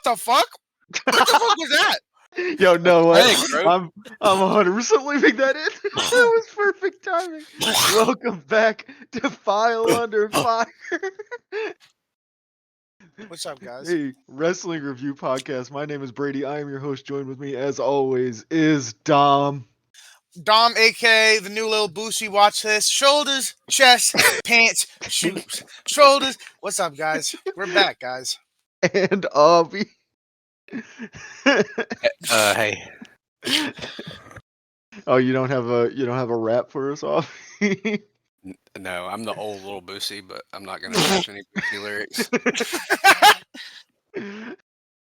the fuck? What the fuck was that? Yo, no way. Thanks, bro. I'm 100% leaving that in. That was perfect timing. Welcome back to File Under Fire. What's up, guys? Hey, Wrestling Review Podcast. My name is Brady. I am your host. Joined with me, as always, is Dom. Dom, aka the new little Boosie. Watch this. Shoulders, chest, pants, shoes. Shoulders. What's up, guys? We're back, guys. And Avi. Hey. Oh, you don't have a rap for us, Avi? No, I'm the old little Boosie, but I'm not gonna touch any Boosie lyrics.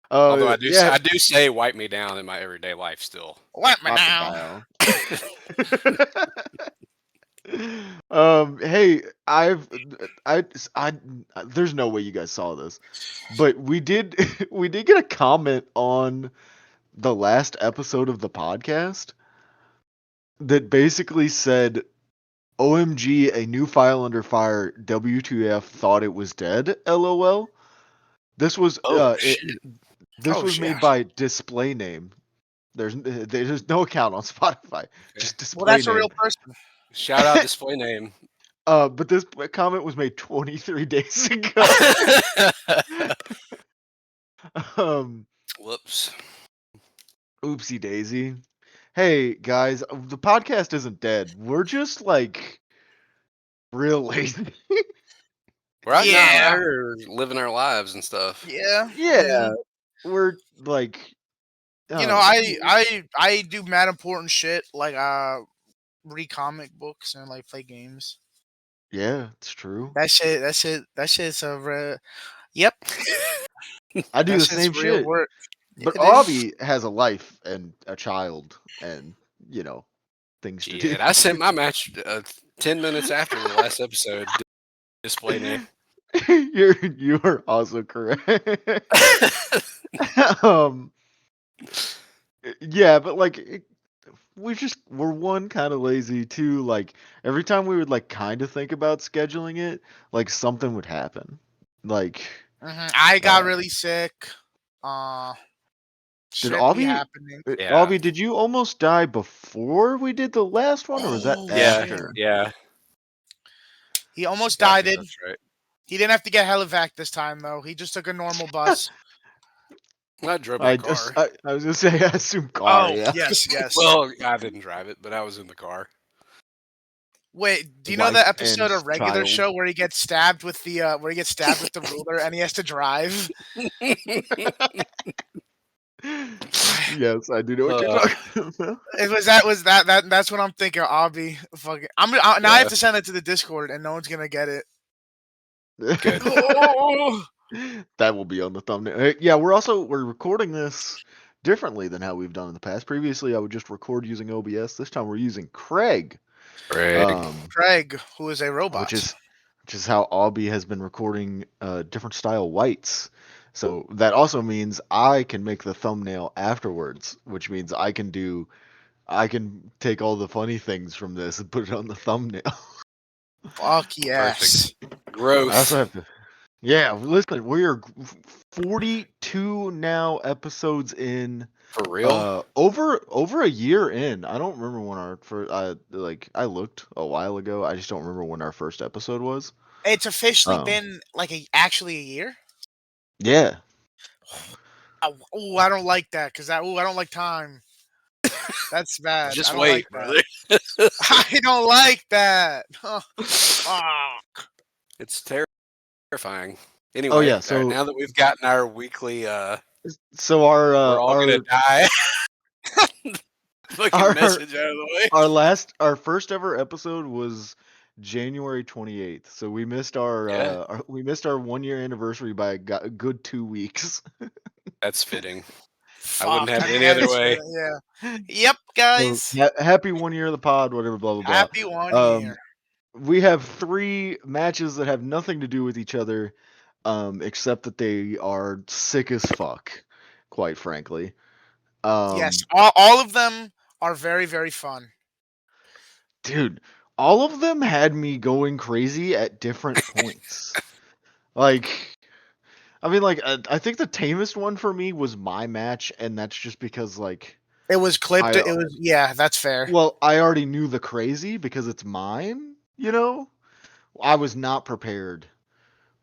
Although I do say "wipe me down" in my everyday life still. Wipe me down. Hey, there's no way you guys saw this, but we did get a comment on the last episode of the podcast that basically said, OMG, a new File Under Fire, WTF, thought it was dead, LOL. This was made by Display Name. There's no account on Spotify. Okay. Just Display Well, that's Name. A real person. Shout out Display Name. But this comment was made 23 days ago. Whoops. Oopsie daisy. Hey guys, the podcast isn't dead. We're just like real lazy. We're out here living our lives and stuff. Yeah. We're like, I do mad important shit like read comic books and like play games. Yeah, it's true. That shit's a yep. I do the same shit. Work. But Avi has a life and a child and, things to do. I sent my match 10 minutes after the last episode. Display Name. You are also correct. Yeah, but like we're one, kind of lazy, two, like every time we would like kind of think about scheduling it, like something would happen. Like I got really sick. Did Avi, did you almost die before we did the last one, or was that after? Yeah. He almost died. That's right. He didn't have to get helivac this time, though. He just took a normal bus. I drove my car. I was going to say, I assume car. Oh, yeah. Yes. Well, I didn't drive it, but I was in the car. Wait, do you know the episode of Regular Show where he gets stabbed with the ruler and he has to drive? Yes, I do know what you're talking about. Was that that's what I'm thinking, Avi. Fucking I have to send it to the Discord and no one's gonna get it. Good. That will be on the thumbnail. Yeah, we're recording this differently than how we've done in the past. Previously, I would just record using OBS. This time we're using Craig. Craig, who is a robot. Which is how Avi has been recording different style whites. So that also means I can make the thumbnail afterwards, which means I can take all the funny things from this and put it on the thumbnail. Fuck yes. Perfect. Gross. I also have to. Yeah, listen, we are 42 now episodes in. For real? Over a year in. I don't remember when our first. I looked a while ago. I just don't remember when our first episode was. It's officially been like actually a year. Yeah. Oh, I don't like that because I don't like time. That's bad. Just wait, brother. I don't like that. Fuck. It's terrifying. Anyway, so now that we've gotten our weekly, so our we're all gonna die. Fucking message out of the way. Our first ever episode was January 28th. So we missed our 1 year anniversary by a good 2 weeks. That's fitting. I wouldn't have it any other way. Yeah. Yep, guys. So, happy 1 year of the pod, whatever, blah, blah, blah. Happy 1 year. We have 3 matches that have nothing to do with each other, except that they are sick as fuck, quite frankly. Yes, all of them are very, very fun. Dude, all of them had me going crazy at different points. Like, I mean, like, I think the tamest one for me was my match, and that's just because, like, It was clipped. It was, yeah, that's fair. well, I already knew the crazy because it's mine, you know? I was not prepared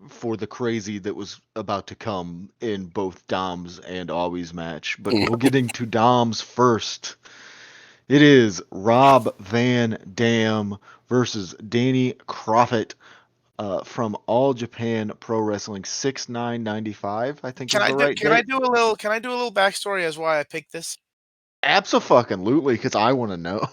for the crazy that was about to come in both Dom's and Awi's match, but we'll get into Dom's first. It is Rob Van Dam versus Danny Croffett from All Japan Pro Wrestling 6/9/95. I think is the right Can I date. do a little backstory as why I picked this? Absolutely, because I want to know.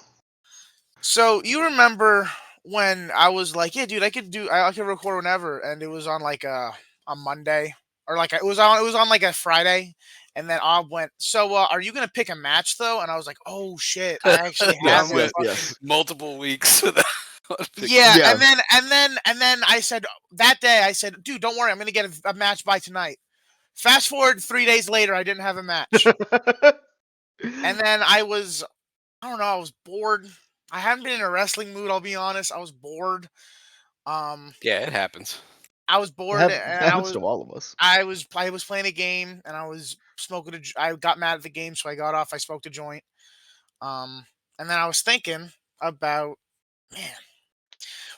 So you remember when I was like, yeah, dude, I could record whenever, and it was on like a Monday, or like it was on like a Friday, and then I went, so are you gonna pick a match though? And I was like, oh shit, I actually have Dom went yes. multiple weeks without yeah, Yeah. and then I said that day, I said, dude, don't worry, I'm gonna get a match by tonight. Fast forward 3 days later, I didn't have a match, and then I don't know, I was bored. I haven't been in a wrestling mood, I'll be honest. I was bored. Yeah, it happens. I was bored, and happens to all of us. I was playing a game, and I was smoking. I got mad at the game, so I got off. I smoked a joint. And then I was thinking about, man,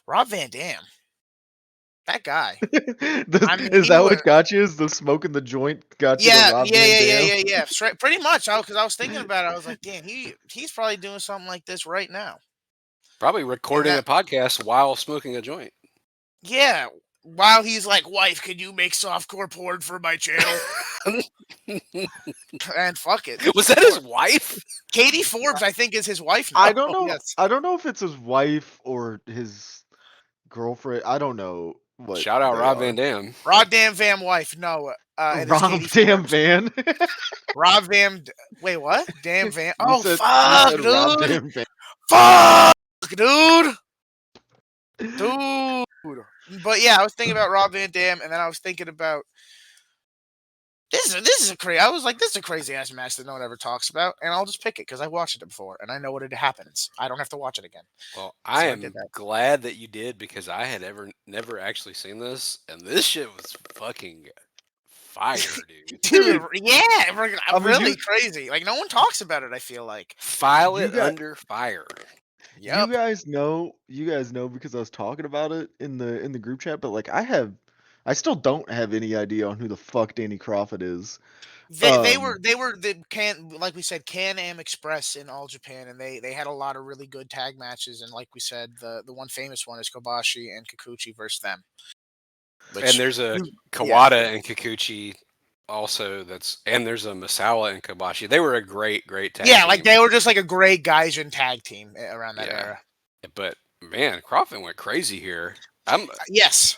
Rob Van Dam, that guy. I mean, Is that what got you? Is the smoking the joint got you to Rob Van Dam? yeah. Pretty much, because I was thinking about it. I was like, damn, he's probably doing something like this right now. Probably recording a podcast while smoking a joint. Yeah, while he's like, wife, could you make softcore porn for my channel? And fuck it. Was that his wife? Katie Forbes, I think, is his wife now. I don't know. Yes. I don't know if it's his wife or his girlfriend. I don't know what. Shout out Rob Van Dam. Rob Dam Van wife. No. Rob Dam Van. Rob Van. Wait, what? Dam Van. Oh, fuck, dude. Rob Dam Van. Fuck, dude. Dude. But yeah, I was thinking about Rob Van Dam, and then I was thinking about this is a crazy. I was like, this is a crazy ass match that no one ever talks about, and I'll just pick it because I watched it before and I know what it happens. I don't have to watch it again. Well, I am glad that you did because I had never actually seen this, and this shit was fucking fire, dude. Dude, yeah, really crazy. Like no one talks about it. I feel like file it under fire. Yep. You guys know because I was talking about it in the group chat, but like I still don't have any idea on who the fuck Danny Croffett is. They were the Can-Am Express in All Japan, and they had a lot of really good tag matches, and like we said, the one famous one is Kobashi and Kikuchi versus them. And there's a Kawada and Kikuchi also and there's a Misawa and Kobashi. They were a great tag team. Like they were just like a great Gaijin tag team around that era. But man, Croffett went crazy here. Yes.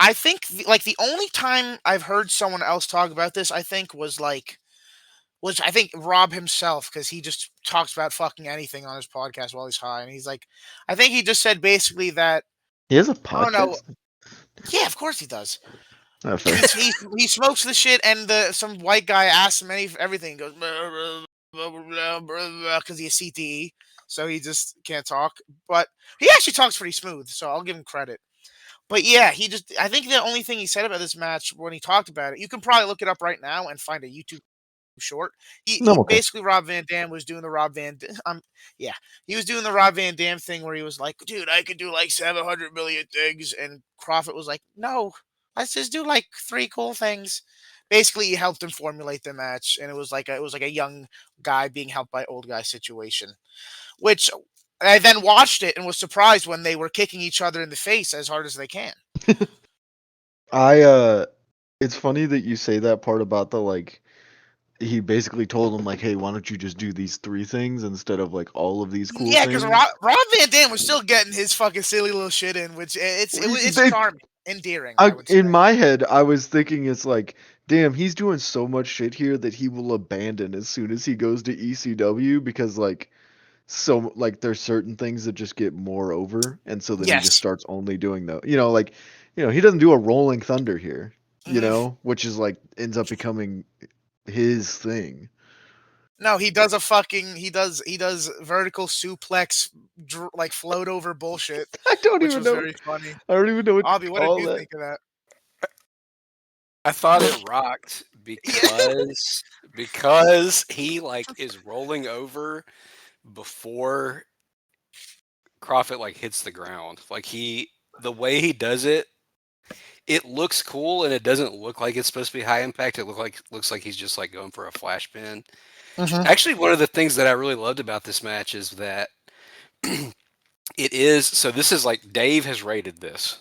I think the only time I've heard someone else talk about this, I think, was Rob himself, because he just talks about fucking anything on his podcast while he's high, and he's like, I think he just said basically that he has a podcast. I don't know. Yeah, of course he does. He smokes the shit, and some white guy asks him everything. He goes because he has CTE, so he just can't talk. But he actually talks pretty smooth, so I'll give him credit. But yeah, I think the only thing he said about this match when he talked about it, you can probably look it up right now and find a YouTube short. Basically, Rob Van Dam was doing the Rob Van he was doing the Rob Van Dam thing where he was like, dude, I could do like 700 million things, and Croffett was like, no, let's just do like 3 cool things. Basically, he helped him formulate the match, and it was like a young guy being helped by old guy situation, which I then watched it and was surprised when they were kicking each other in the face as hard as they can. It's funny that you say that part about the like. He basically told him like, "Hey, why don't you just do these 3 things instead of like all of these cool things?" Yeah, because Rob Van Dam was still getting his fucking silly little shit in, which it's charming, endearing. In my head, I was thinking it's like, damn, he's doing so much shit here that he will abandon as soon as he goes to ECW because like, so like there's certain things that just get more over, and so then he just starts only doing the, he doesn't do a Rolling Thunder here, which is like ends up becoming his thing. No, he does vertical suplex like float over bullshit. I don't which even was know. Very funny. I don't even know what Obby, what did you think of that? I thought it rocked because he like is rolling over before Crawford like hits the ground. Like the way he does it, it looks cool and it doesn't look like it's supposed to be high impact. It looks like he's just like going for a flash pin. Actually, one of the things that I really loved about this match is that it is so. This is like Dave has rated this.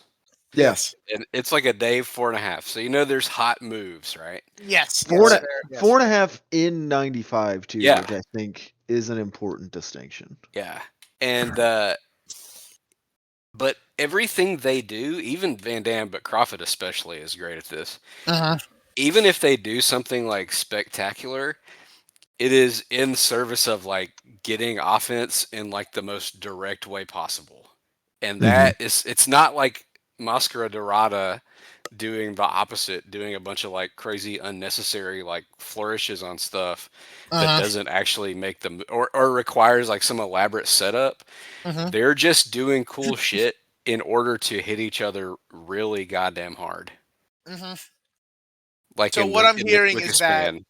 Yes. And it's like a Dave 4.5. So there's hot moves, right? Yes. Four yes, and 4.5 in 95 too, Yeah. which I think is an important distinction. Yeah. And but everything they do, even Van Dam, but Crawford especially is great at this. Even if they do something like spectacular, it is in service of like getting offense in like the most direct way possible. And that is, it's not like Mascara Dorada doing the opposite, doing a bunch of like crazy unnecessary like flourishes on stuff that doesn't actually make them or requires like some elaborate setup. They're just doing cool shit in order to hit each other really goddamn hard. Like So in what the I'm hearing quickest is that span.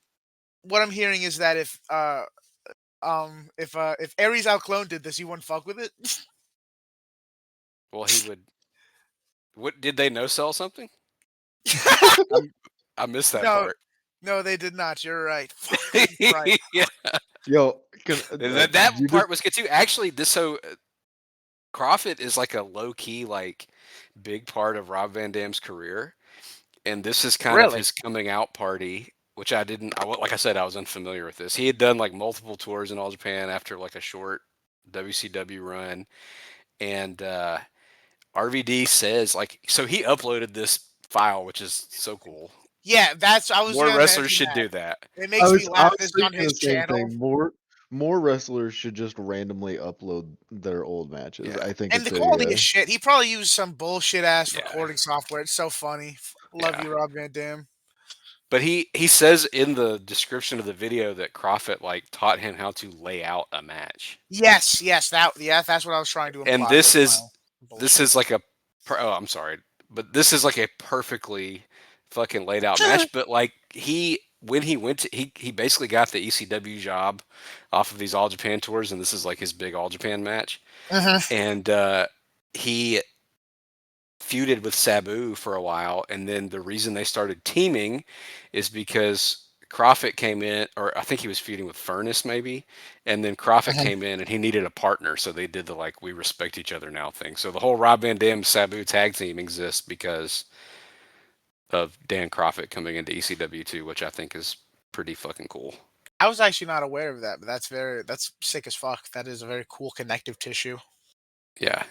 if Aries Outclone did this, you wouldn't fuck with it. Well, he would. What did they no sell something? I missed that part. No, they did not. You're right. Right. Yeah. Yo, That part was good too. Actually, Crawford is like a low key, like big part of Rob Van Dam's career, and this is kind of his coming out party, which like I said, I was unfamiliar with this. He had done like multiple tours in All Japan after like a short WCW run, and RVD says like, so he uploaded this file, which is so cool. Yeah, I was More gonna wrestlers should that. do that. It makes me laugh. This on thinking his the same channel. thing. More wrestlers should just randomly upload their old matches. Yeah. I think And the quality is shit. He probably used some bullshit ass recording software. It's so funny. Love you, Rob Van Dam. But he says in the description of the video that Crawford like taught him how to lay out a match. Yes, that's what I was trying to imply. And this is like I'm sorry, but this is like a perfectly fucking laid out match. But like when he went to he basically got the ECW job off of these All Japan tours, and this is like his big All Japan match. And he feuded with Sabu for a while, and then the reason they started teaming is because Crawford came in, or I think he was feuding with Furnace maybe, and then Crawford came in and he needed a partner, so they did the like we respect each other now thing. So the whole Rob Van Dam Sabu tag team exists because of Dan Crawford coming into ECW too, which I think is pretty fucking cool. I was actually not aware of that, but that's sick as fuck. That is a very cool connective tissue. Yeah.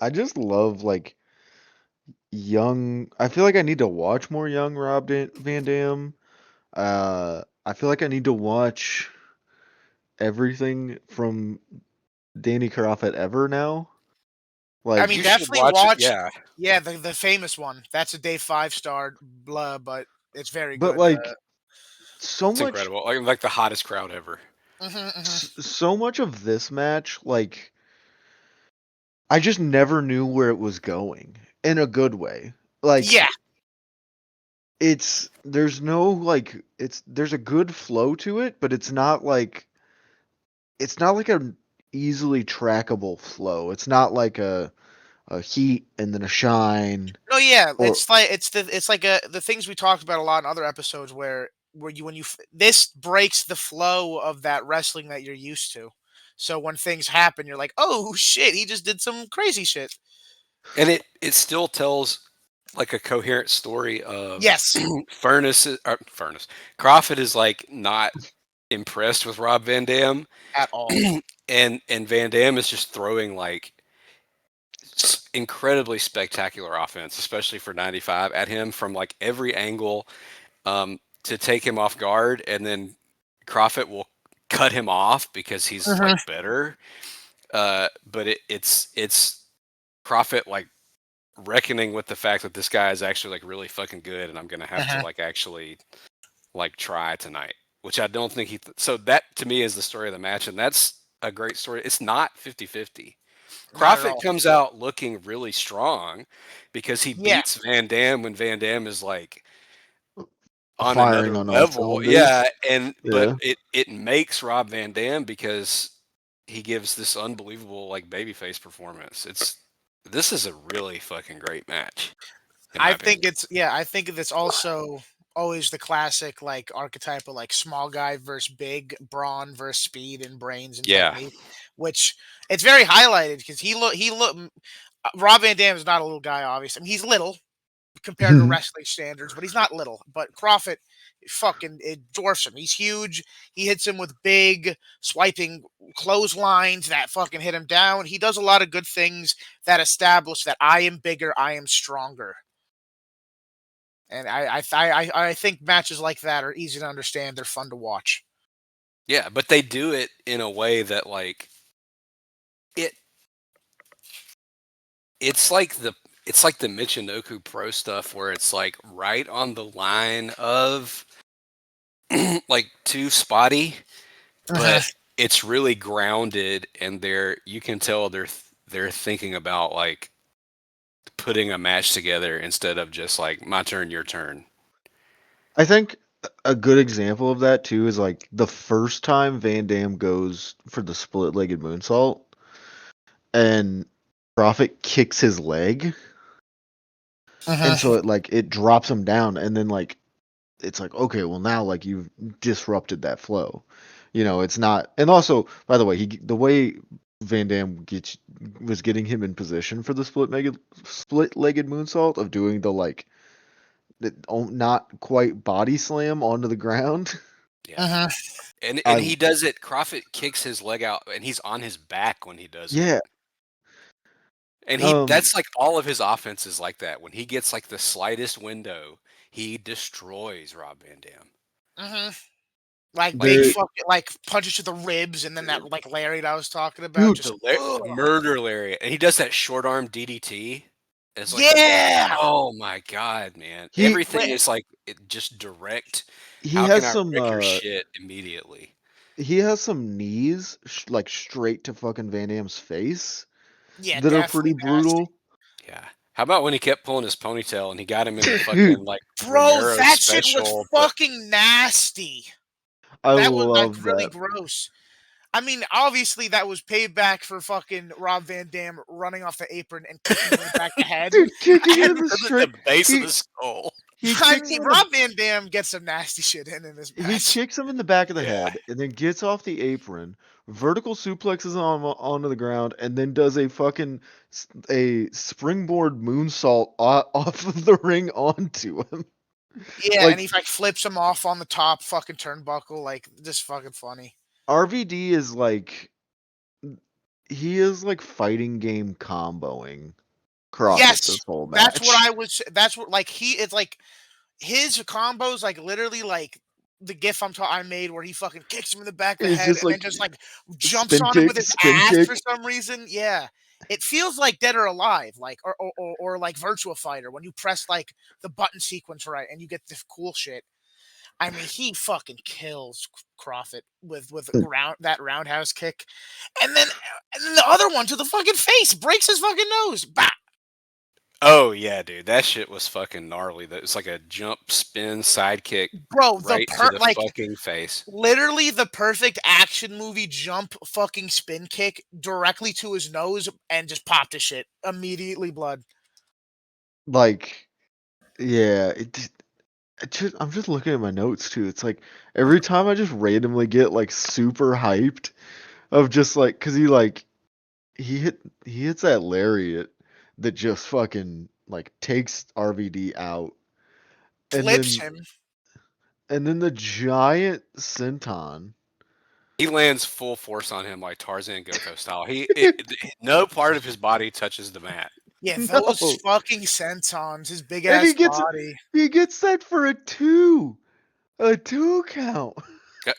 I just love like young. I feel like I need to watch more young Rob Van Dam. I feel like I need to watch everything from Danny Crawford ever now. Like, I mean, definitely watch. Yeah, the famous one. That's a day 5-star, blah, but it's very but good. like so it's much incredible. Like the hottest crowd ever. So much of this match, like I just never knew where it was going in a good way. Like, yeah, there's no like there's a good flow to it, but it's not like a easily trackable flow. It's not like a heat and then a shine. no, yeah, it's like the things we talked about a lot in other episodes where this breaks the flow of that wrestling that you're used to. So when things happen, you're like, oh shit, he just did some crazy shit. And it still tells like a coherent story of yes. Furnace. Crawford is like not impressed with Rob Van Dam at all, and Van Dam is just throwing like incredibly spectacular offense, especially for 95 at him from like every angle to take him off guard, and then Crawford will cut him off because he's like better. But it's Crawford like reckoning with the fact that this guy is actually like really fucking good, and I'm gonna have to like actually like try tonight, which I don't think so that to me is the story of the match, and that's a great story. It's not 50-50. Not at Crawford all. comes out looking really strong because he Yeah, beats Van Dam when Van Dam is like on Firing another on all level. cylinders. Yeah, but Yeah. it makes Rob Van Dam because he gives this unbelievable like babyface performance. This is a really fucking great match, in my I think opinion. I think it's also always the classic like archetype of like small guy versus big, brawn versus speed and brains and Yeah. technique, which it's very highlighted because he look Rob Van Dam is not a little guy, obviously. I mean, he's little compared to wrestling standards, but he's not little. But Crawford, fucking, it dwarfs him. He's huge. He hits him with big swiping clotheslines that fucking hit him down. He does a lot of good things that establish that I am bigger, I am stronger. And I think matches like that are easy to understand. They're fun to watch. Yeah, but they do it in a way that like it it's like the Michinoku Pro stuff where it's like right on the line of like too spotty, but it's really grounded and you can tell they're thinking about like putting a match together instead of just like my turn, your turn. I think a good example of that too is like the first time Van Dam goes for the split-legged moonsault and Prophet kicks his leg, and so it drops him down, and then like it's like, okay, well now like you've disrupted that flow. It's not. And also, by the way, the way Van Dam was getting him in position for the split-legged moonsault of doing the like not quite body slam onto the ground. Yeah. And I he does it. Crawford kicks his leg out, and he's on his back when he does it. Yeah. And that's like all of his offense is like that. When he gets like the slightest window, he destroys Rob Van Dam. Like big The fucking like punches to the ribs, and then that like lariat I was talking about. dude, Just Murder lariat, and he does that short arm DDT. It's like yeah. oh my god, man! he Everything is like just direct. he How can has I some wreck your shit immediately? he has some knees like straight to fucking Van Damme's face Yeah, that are pretty definitely nasty. brutal. Yeah. How about when he kept pulling his ponytail and he got him in the fucking Dude, like Bro, Romero that shit was special, but fucking nasty. I That was like love really that. gross. I mean, obviously that was payback for fucking Rob Van Dam running off the apron and kicking him in the back of the head. Dude, kicking And him in the the straight. base of He the skull. he I kicks mean, him in the Rob Van Dam gets some nasty shit in this he match. kicks him in the back of the Yeah. head and then gets off the apron, vertical suplexes onto the ground, and then does a springboard moonsault off of the ring onto him. Yeah, and Like he like flips him off on the top fucking turnbuckle, like just fucking funny. RVD is like he is like fighting game comboing Crawford Yes, this whole that's what match. I was. That's what like he it's like his combos like literally like the gif I made where he fucking kicks him in the back of the It's head just and then like just like jumps spin on him with kick, his spin ass for kick. some reason. Yeah. It feels like Dead or Alive, like or like Virtua Fighter when you press like the button sequence right and you get this cool shit. I mean, he fucking kills Crawford with that roundhouse kick, and then the other one to the fucking face breaks his fucking nose. Bah! Oh yeah, dude, that shit was fucking gnarly. That it's like a jump spin sidekick Bro, right to the fucking face. literally the perfect action movie jump fucking spin kick directly to his nose and just popped his shit. Immediately blood. Like yeah, I'm just looking at my notes too. It's like every time I just randomly get like super hyped of just like cuz he hits that lariat that just fucking like takes RVD out. And Flips then him. the giant senton. He lands full force on him like Tarzan Goku style. No part of his body touches the mat. Yeah, those No. fucking sentons, his big And ass body. he gets that for a 2. A 2 count.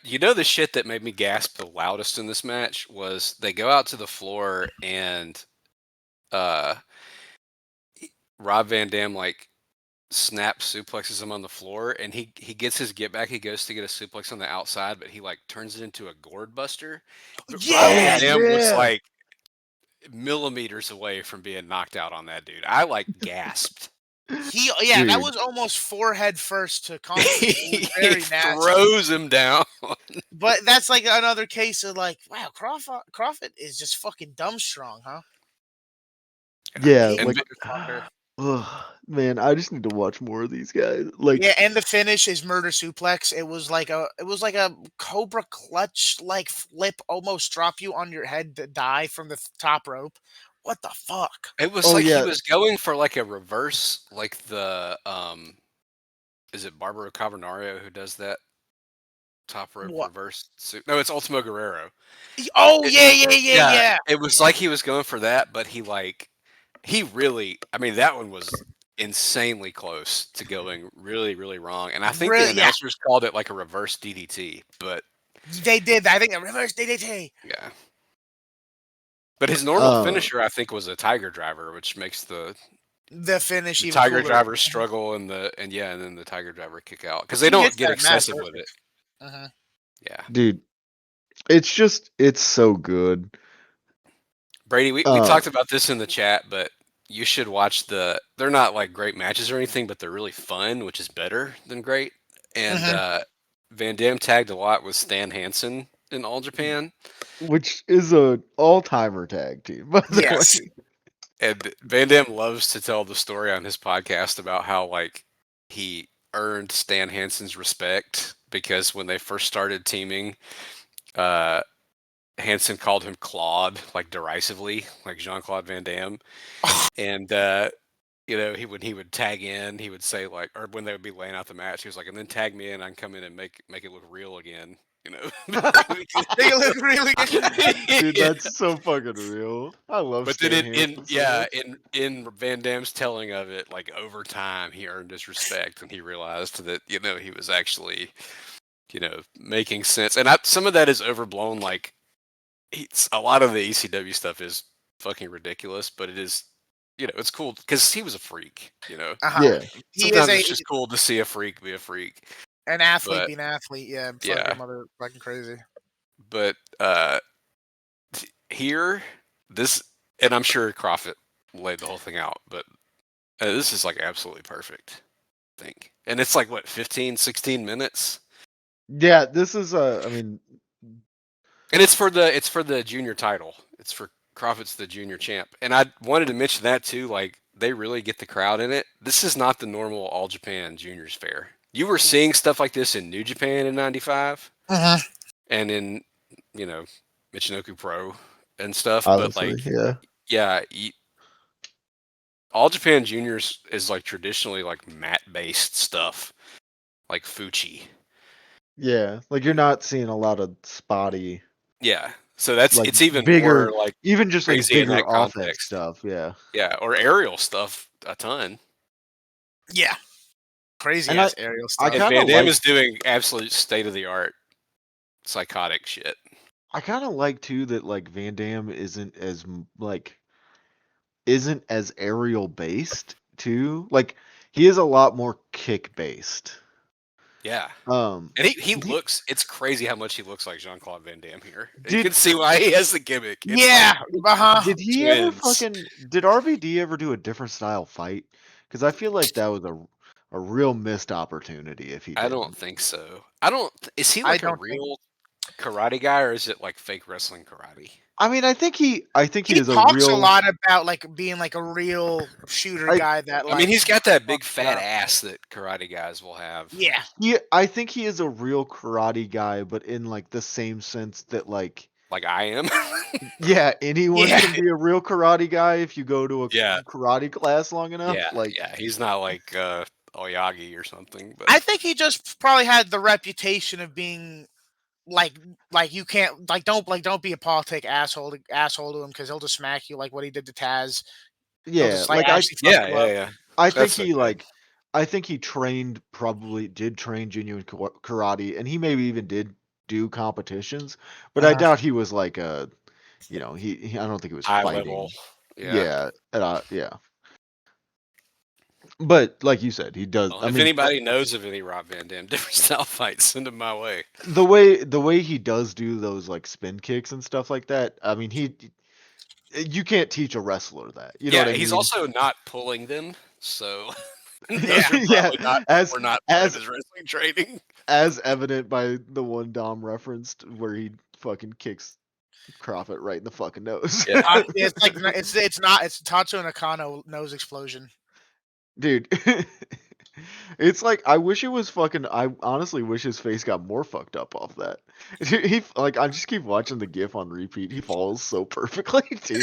You know the shit that made me gasp the loudest in this match was they go out to the floor and uh Rob Van Dam like snaps suplexes him on the floor and he gets his get back. He goes to get a suplex on the outside, but he like turns it into a gourd buster. But Rob Van Yeah, Dam was Yeah. like millimeters away from being knocked out on that dude. I like gasped. That Dude. was almost forehead first to concrete. It was He very nasty. throws him down. But that's like another case of like, wow, Crawford is just fucking dumb strong, huh? Yeah, Big like, motherfucker. man, I just need to watch more of these guys. Like, Yeah, and the finish is murder suplex. It was like a cobra clutch like flip, almost drop you on your head to die from the top rope. What the fuck? It was Oh, like yeah. he was going for like a reverse, like the is it Barbaro Cavernario who does that top rope What? reverse? No, it's Ultimo Guerrero. Oh It- yeah. It was like he was going for that, but he really, I mean, that one was insanely close to going really, really wrong. And I think the Really? Yeah, announcers called it like a reverse DDT, but they did. I think a reverse DDT. yeah. But his normal finisher, I think, was a Tiger Driver, which makes the Finish even Tiger cooler. Driver struggle and then the Tiger Driver kick out because they He don't hits get that mat excessive with it. Uh-huh. Yeah, dude, it's so good. Brady, we talked about this in the chat, but you should watch they're not like great matches or anything, but they're really fun, which is better than great. And Van Dam tagged a lot with Stan Hansen in All Japan. Which is a all-timer tag team, by the Yes. way. And Van Dam loves to tell the story on his podcast about how like he earned Stan Hansen's respect because when they first started teaming, Hansen called him Claude, like derisively, like Jean-Claude Van Damme. And when he would tag in, he would say like, or when they would be laying out the match, he was like, and then tag me in, I can come in and make it look real again. You know, Make it look really good. Dude, that's so fucking real. I love But Stan then Hansen so much. in Van Damme's telling of it, like over time, he earned his respect, and he realized that he was actually making sense. And some of that is overblown. Like a lot of the ECW stuff is fucking ridiculous, but it is. It's cool because he was a freak. Uh-huh. Yeah. He is Sometimes it's just cool to see a freak be a freak. an athlete But being an athlete. Yeah, Yeah. fucking crazy. but here, this, and I'm sure Crawford laid the whole thing out, but this is like absolutely perfect, I think. And it's like what, 15, 16 minutes? Yeah, this is I mean, And it's for the junior title. It's for Crawford's the junior champ. And I wanted to mention that too, like they really get the crowd in it. This is not the normal All Japan Juniors fair. You were seeing stuff like this in New Japan in 95 Uh-huh. and in, Michinoku Pro and stuff, obviously, but like yeah. All Japan Juniors is like traditionally like mat based stuff, like Fuchi. Yeah, like you're not seeing a lot of spotty, Yeah, so that's like it's even bigger, more like even just like crazy in bigger that offense context. stuff. Yeah, Yeah, or aerial stuff a ton. Yeah. Crazy And ass aerial I stuff. And kinda Van Damme like- is doing absolute state of the art psychotic shit. I kind of like too that like Van Damme isn't as aerial based too. Like he is a lot more kick based. Yeah. And he looks, it's crazy how much he looks like Jean-Claude Van Damme here. You can see why he has the gimmick. It's Yeah. Uh-huh. Did he ever twins. did RVD ever do a different style fight? Because I feel like that was a real missed opportunity if he I didn't. don't think so. Is he I like a don't think- real karate guy or is it like fake wrestling karate? I mean, I think he He is talks a real. a lot about like being like a real shooter guy that like I mean, he's got that big fucks fat up. ass that karate guys will have. Yeah. I think he is a real karate guy, but in like the same sense that like Like I am. anyone Yeah. can be a real karate guy if you go to a Yeah. karate class long enough. Yeah, he's not like Oyagi or something. But I think he just probably had the reputation of being like you can't don't be a politic asshole to him because he'll just smack you like what he did to Taz. He'll Yeah, just, like actually fuck you up. yeah. I think That's he okay. I think he probably did train genuine karate, and he maybe even did do competitions, but I doubt he was like a, he I don't think he was High fighting. level. Yeah, yeah. But like you said, he does. Well, I if mean, anybody knows of any Rob Van Dam different style fights, send them my way. the way he does do those like spin kicks and stuff like that. I mean, you can't teach a wrestler that. You know Yeah, what I he's mean? also not pulling them, so those Yeah. are Yeah, probably not as were not part of as his wrestling training. as evident by the one Dom referenced where he fucking kicks Prophet right in the fucking nose. Yeah. It's like it's not it's Tatsu Nakano nose explosion. Dude. It's like I wish it was fucking. I honestly wish his face got more fucked up off that. He like I just keep watching the GIF on repeat. He falls so perfectly too.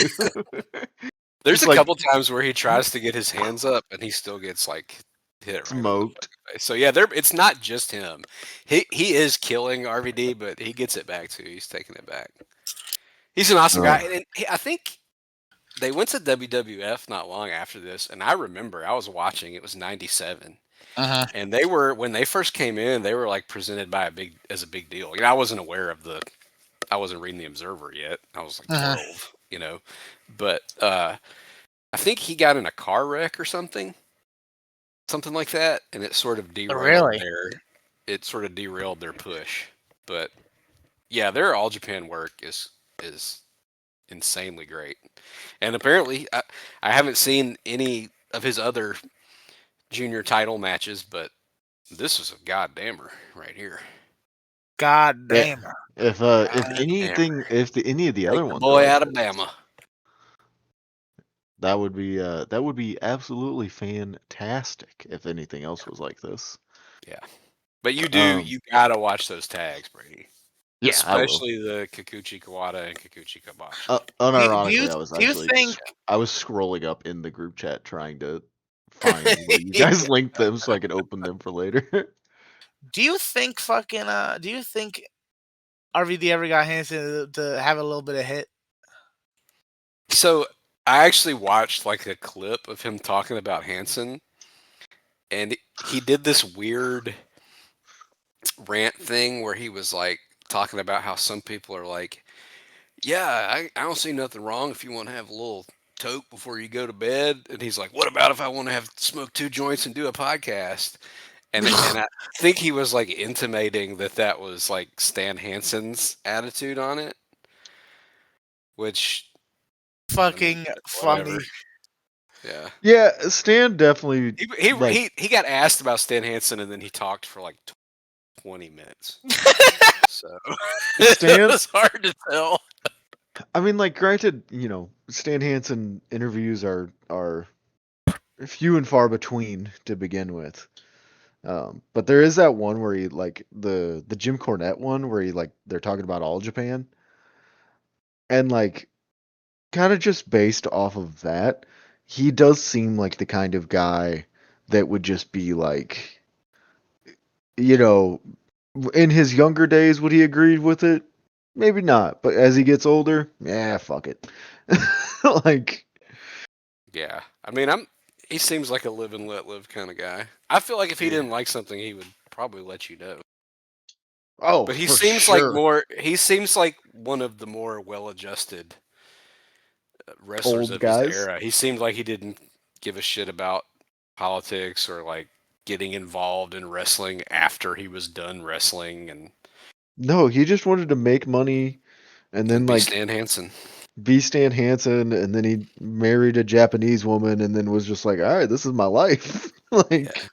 There's Just a like couple times where he tries to get his hands up and he still gets like hit right in the smoked. fucking face. So yeah, it's not just him. He is killing RVD, but he gets it back too. He's taking it back. He's an awesome guy, and I think they went to WWF not long after this, and I remember I was watching. It was '97, and they were when they first came in, they were like presented by a big deal. You know, I wasn't aware of I wasn't reading the Observer yet. I was like 12, you know, but I think he got in a car wreck or something like that, and it sort of derailed Really? their push. But yeah, their All Japan work is insanely great. And apparently, I haven't seen any of his other junior title matches, but this is a goddammer right here. God Yeah. damn. If anything, any of the Like other the ones boy are like out of this, Bama. that would be absolutely fantastic if anything else was like this. Yeah, but you Um, gotta watch those tags, Brady. yeah, I will. Especially the Kikuchi Kawada and Kikuchi Kobashi. Unironically, Do you think I was scrolling up in the group chat trying to find where you guys linked them so I could open them for later. do you think fucking do you think RVD ever got Hanson to have a little bit of hit? So I actually watched like a clip of him talking about Hanson, and he did this weird rant thing where he was like talking about how some people are like, yeah, I don't see nothing wrong if you want to have a little toke before you go to bed. And he's like, what about if I want to have smoke 2 joints and do a podcast? And I think he was like intimating that was like Stan Hansen's attitude on it, which I mean, Fucking whatever. funny. Yeah. Yeah, Stan definitely He got asked about Stan Hansen and then he talked for like 20 minutes. So it Stan. was hard to tell. I mean, like, granted, Stan Hansen interviews are few and far between to begin with. But there is that one where he like the Jim Cornette one where he like they're talking about All Japan, and like kind of just based off of that, he does seem like the kind of guy that would just be like, you know, in his younger days, would he agree with it? Maybe not, but as he gets older, yeah, fuck it. Like, Yeah. I mean, he seems like a live and let live kind of guy. I feel like if he didn't like something, he would probably let you know. oh, But he for seems sure. he seems like one of the more well-adjusted wrestlers Old of his guys. era. He seemed like he didn't give a shit about politics or like getting involved in wrestling after he was done wrestling and No, he just wanted to make money and then be like Stan Hansen. be Stan Hansen, and then he married a Japanese woman, and then was just like, all right, this is my life. Like,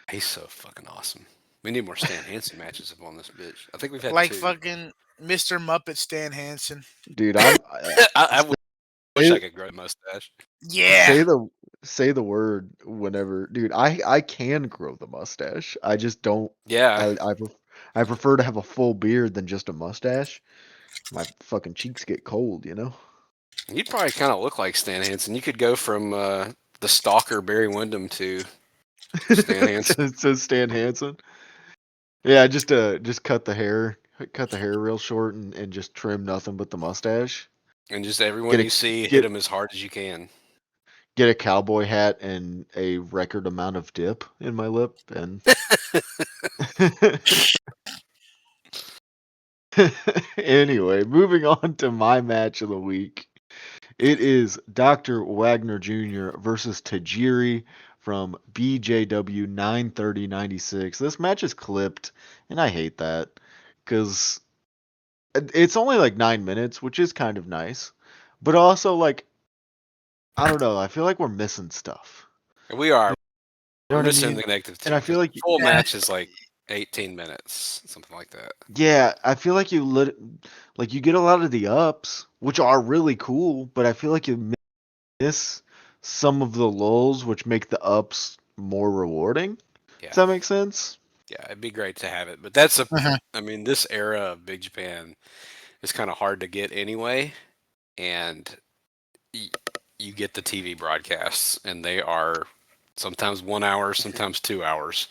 He's so fucking awesome. We need more Stan Hansen matches up on this bitch. I think we've had Like 2. fucking Mr. Muppet Stan Hansen. dude, I wish I could grow a mustache. Yeah. say the word whenever, dude. I can grow the mustache. I just don't. Yeah. I prefer to have a full beard than just a mustache. My fucking cheeks get cold, you know. You'd probably kind of look like Stan Hansen. You could go from the stalker Barry Windham to Stan Hansen. So Stan Hansen. Yeah, just cut the hair real short and just trim nothing but the mustache. And just everyone Get a you see, hit get him as hard as you can. get a cowboy hat and a record amount of dip in my lip and anyway, moving on to my match of the week. It is Dr. Wagner Jr. versus Tajiri from BJW 93096. This match is clipped, and I hate that because it's only like 9 minutes, which is kind of nice. but also like I don't know. I feel like we're missing stuff. We are. You We're know what I missing mean? the connective And I tissue. feel like The full Yeah. match is like 18 minutes, something like that. yeah, I feel like like you get a lot of the ups, which are really cool, but I feel like you miss some of the lulls, which make the ups more rewarding. Yeah. Does that make sense? Yeah, it'd be great to have it, but that's a. Mhm. I mean, this era of Big Japan is kind of hard to get anyway, and you get the TV broadcasts, and they are sometimes 1 hour, sometimes 2 hours,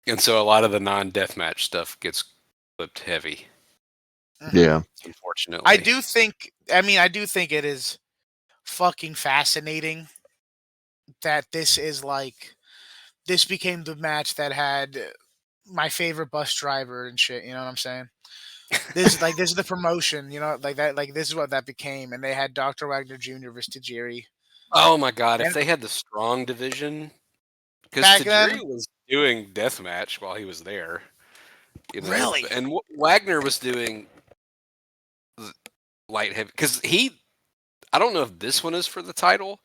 and so a lot of the non-deathmatch stuff gets clipped heavy. Mhm. Yeah. Unfortunately, I do think it is fucking fascinating that this became the match that had my favorite bus driver and shit. You know what I'm saying? This is the promotion. You know, like that. Like this is what that became, and they had Dr. Wagner Jr. versus Tajiri. Oh my god, if And they had the strong division, because back then, Tajiri was doing deathmatch while he was there, really, and Wagner was doing light heavy because I don't know if this one is for the title,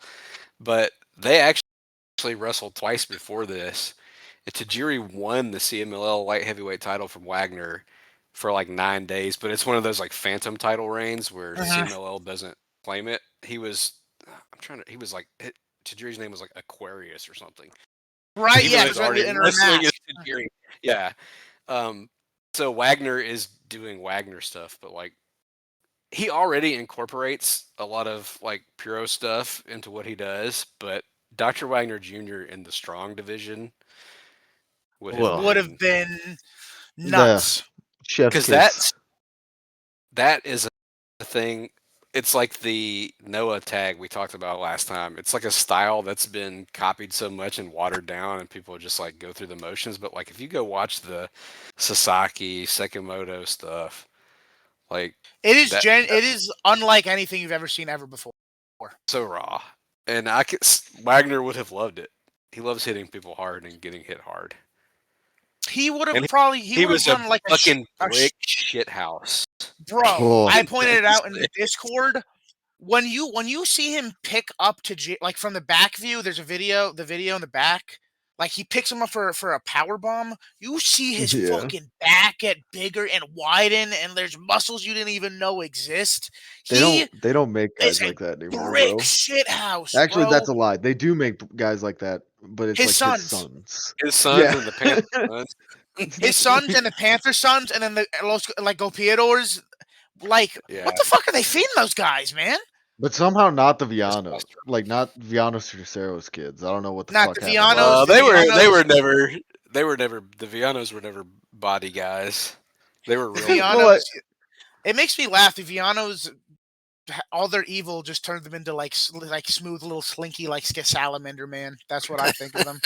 but they actually wrestled twice before this. And Tajiri won the CMLL light heavyweight title from Wagner for like 9 days, but it's one of those like phantom title reigns where CMLL doesn't claim it. He was, he was like, Tajiri's name was like Aquarius or something. right? Even Yeah, though it he's was when we already in our wrestling as match. Tajiri. Yeah. Um, so Wagner is doing Wagner stuff, but like he already incorporates a lot of like Puro stuff into what he does, but Dr. Wagner Jr. in the strong division would have Well, Would have been been the nuts. chef's because kiss. that is a thing. It's like the Noah tag we talked about last time. It's like a style that's been copied so much and watered down, and people just like go through the motions. But like if you go watch the Sasaki Sekimoto stuff, like that It is unlike anything you've ever seen ever before. so raw, and Wagner would have loved it. He loves hitting people hard and getting hit hard. He would And have probably he he would have was a done like fucking brick shit house. bro. Oh, I pointed it out in the Discord. When you see him pick up like from the back view, there's the video in the back. Like he picks him up for a power bomb. You see his yeah. fucking back get bigger and widen, and there's muscles you didn't even know exist. They He don't make is guys a like that anymore, brick bro. shit house, Actually, bro. that's a lie. They do make guys like that, but it's His like his sons. sons. His sons Yeah. and the Panther sons. His sons and the Panther sons, and then the like Golpeadors. Like, Yeah, what the fuck are they feeding those guys, man? But somehow not the Viano. testosterone. Like not Viano Cercero's kids. I don't know what the Not fuck the happened there. Vianos. The They Vianos. were never the Vianos were never body guys. They were The real. Well, Vianos. It makes me laugh. The Vianos, all their evil just turned them into like smooth little slinky like salamander man. That's what I think of them.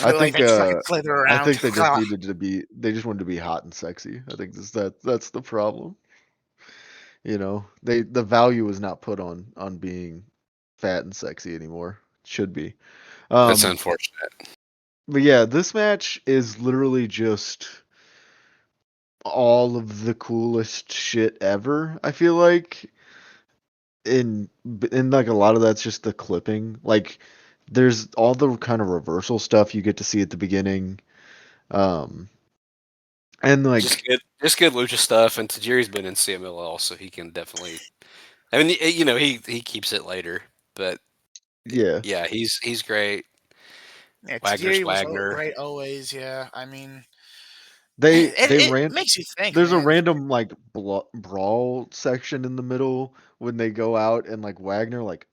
I Like think they fucking slither I around. think they just needed to be they just wanted to be hot and sexy. I think that's the problem. You know, the value is not put on being fat and sexy anymore. Should be. That's Um unfortunate. but yeah, this match is literally just all of the coolest shit ever. I feel like in like a lot of that's just the clipping. Like there's all the kind of reversal stuff you get to see at the beginning. Um and like Just good lucha stuff. And Tajiri's been in CMLL, so he can definitely. I mean, he keeps it later, but yeah, yeah, he's great. Yeah, Wagner's Tajiri was Wagner. great always. Yeah, I mean, they it ran makes you think, there's a man. random like brawl section in the middle when they go out and like Wagner like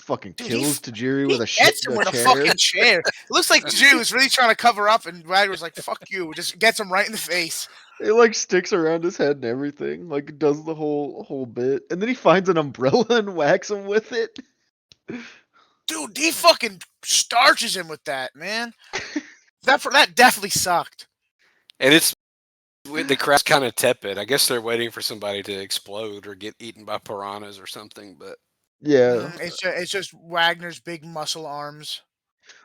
fucking Dude, kills Tajiri he with gets him a with a chair. fucking chair. It looks like Tajiri was really trying to cover up, and Wagner's like, "Fuck you!" Just gets him right in the face. It like sticks around his head and everything. Like does the whole bit. And then he finds an umbrella and whacks him with it. Dude, he fucking starches him with that, man. That definitely sucked. And it's the crowd's kind of tepid. I guess they're waiting for somebody to explode or get eaten by piranhas or something. But Yeah. It's just Wagner's big muscle arms.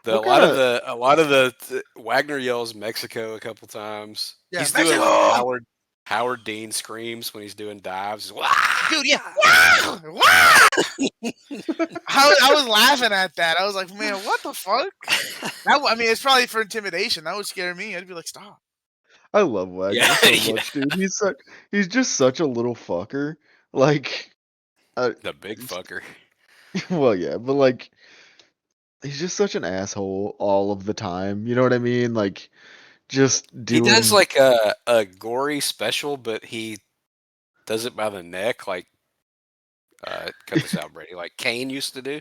a What lot kind of of Wagner yells Mexico a couple times. Yeah, He's doing Mexico. Howard Howard Dean screams when he's doing dives. Wah! Dude, yeah. Wow! Wow! I was laughing at that. I was like, man, what the fuck? I mean, it's probably for intimidation. That would scare me. I'd be like, stop. I love Wagner Yeah, so yeah. much, dude. He's just such a little fucker. Like, The big fucker. well, yeah, but like, he's just such an asshole all of the time. You know what I mean? Like, just He does doing. like a gory special, but he does it by the neck, like cut this out, Brady. Like Kane used to do,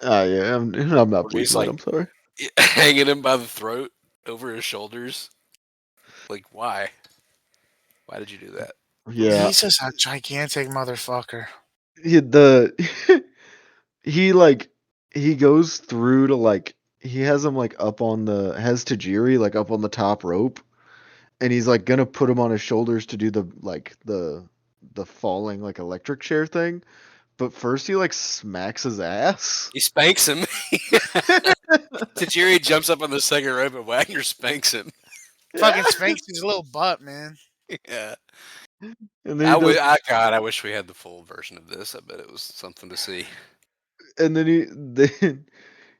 Yeah, I'm not where he's bleeping that. like I'm sorry. hanging him by the throat over his shoulders. Like, why? Why did you do that? Yeah, He's just a gigantic motherfucker. the he like he goes through to like he has him like up on the has Tajiri like up on the top rope, and he's like gonna put him on his shoulders to do the falling like electric chair thing. But first he like smacks his ass. He spanks him. Tajiri jumps up on the second rope and Wagner spanks him. Fucking spanks his little butt, man. Yeah. And then he does, God, I wish we had the full version of this. I bet it was something to see. and then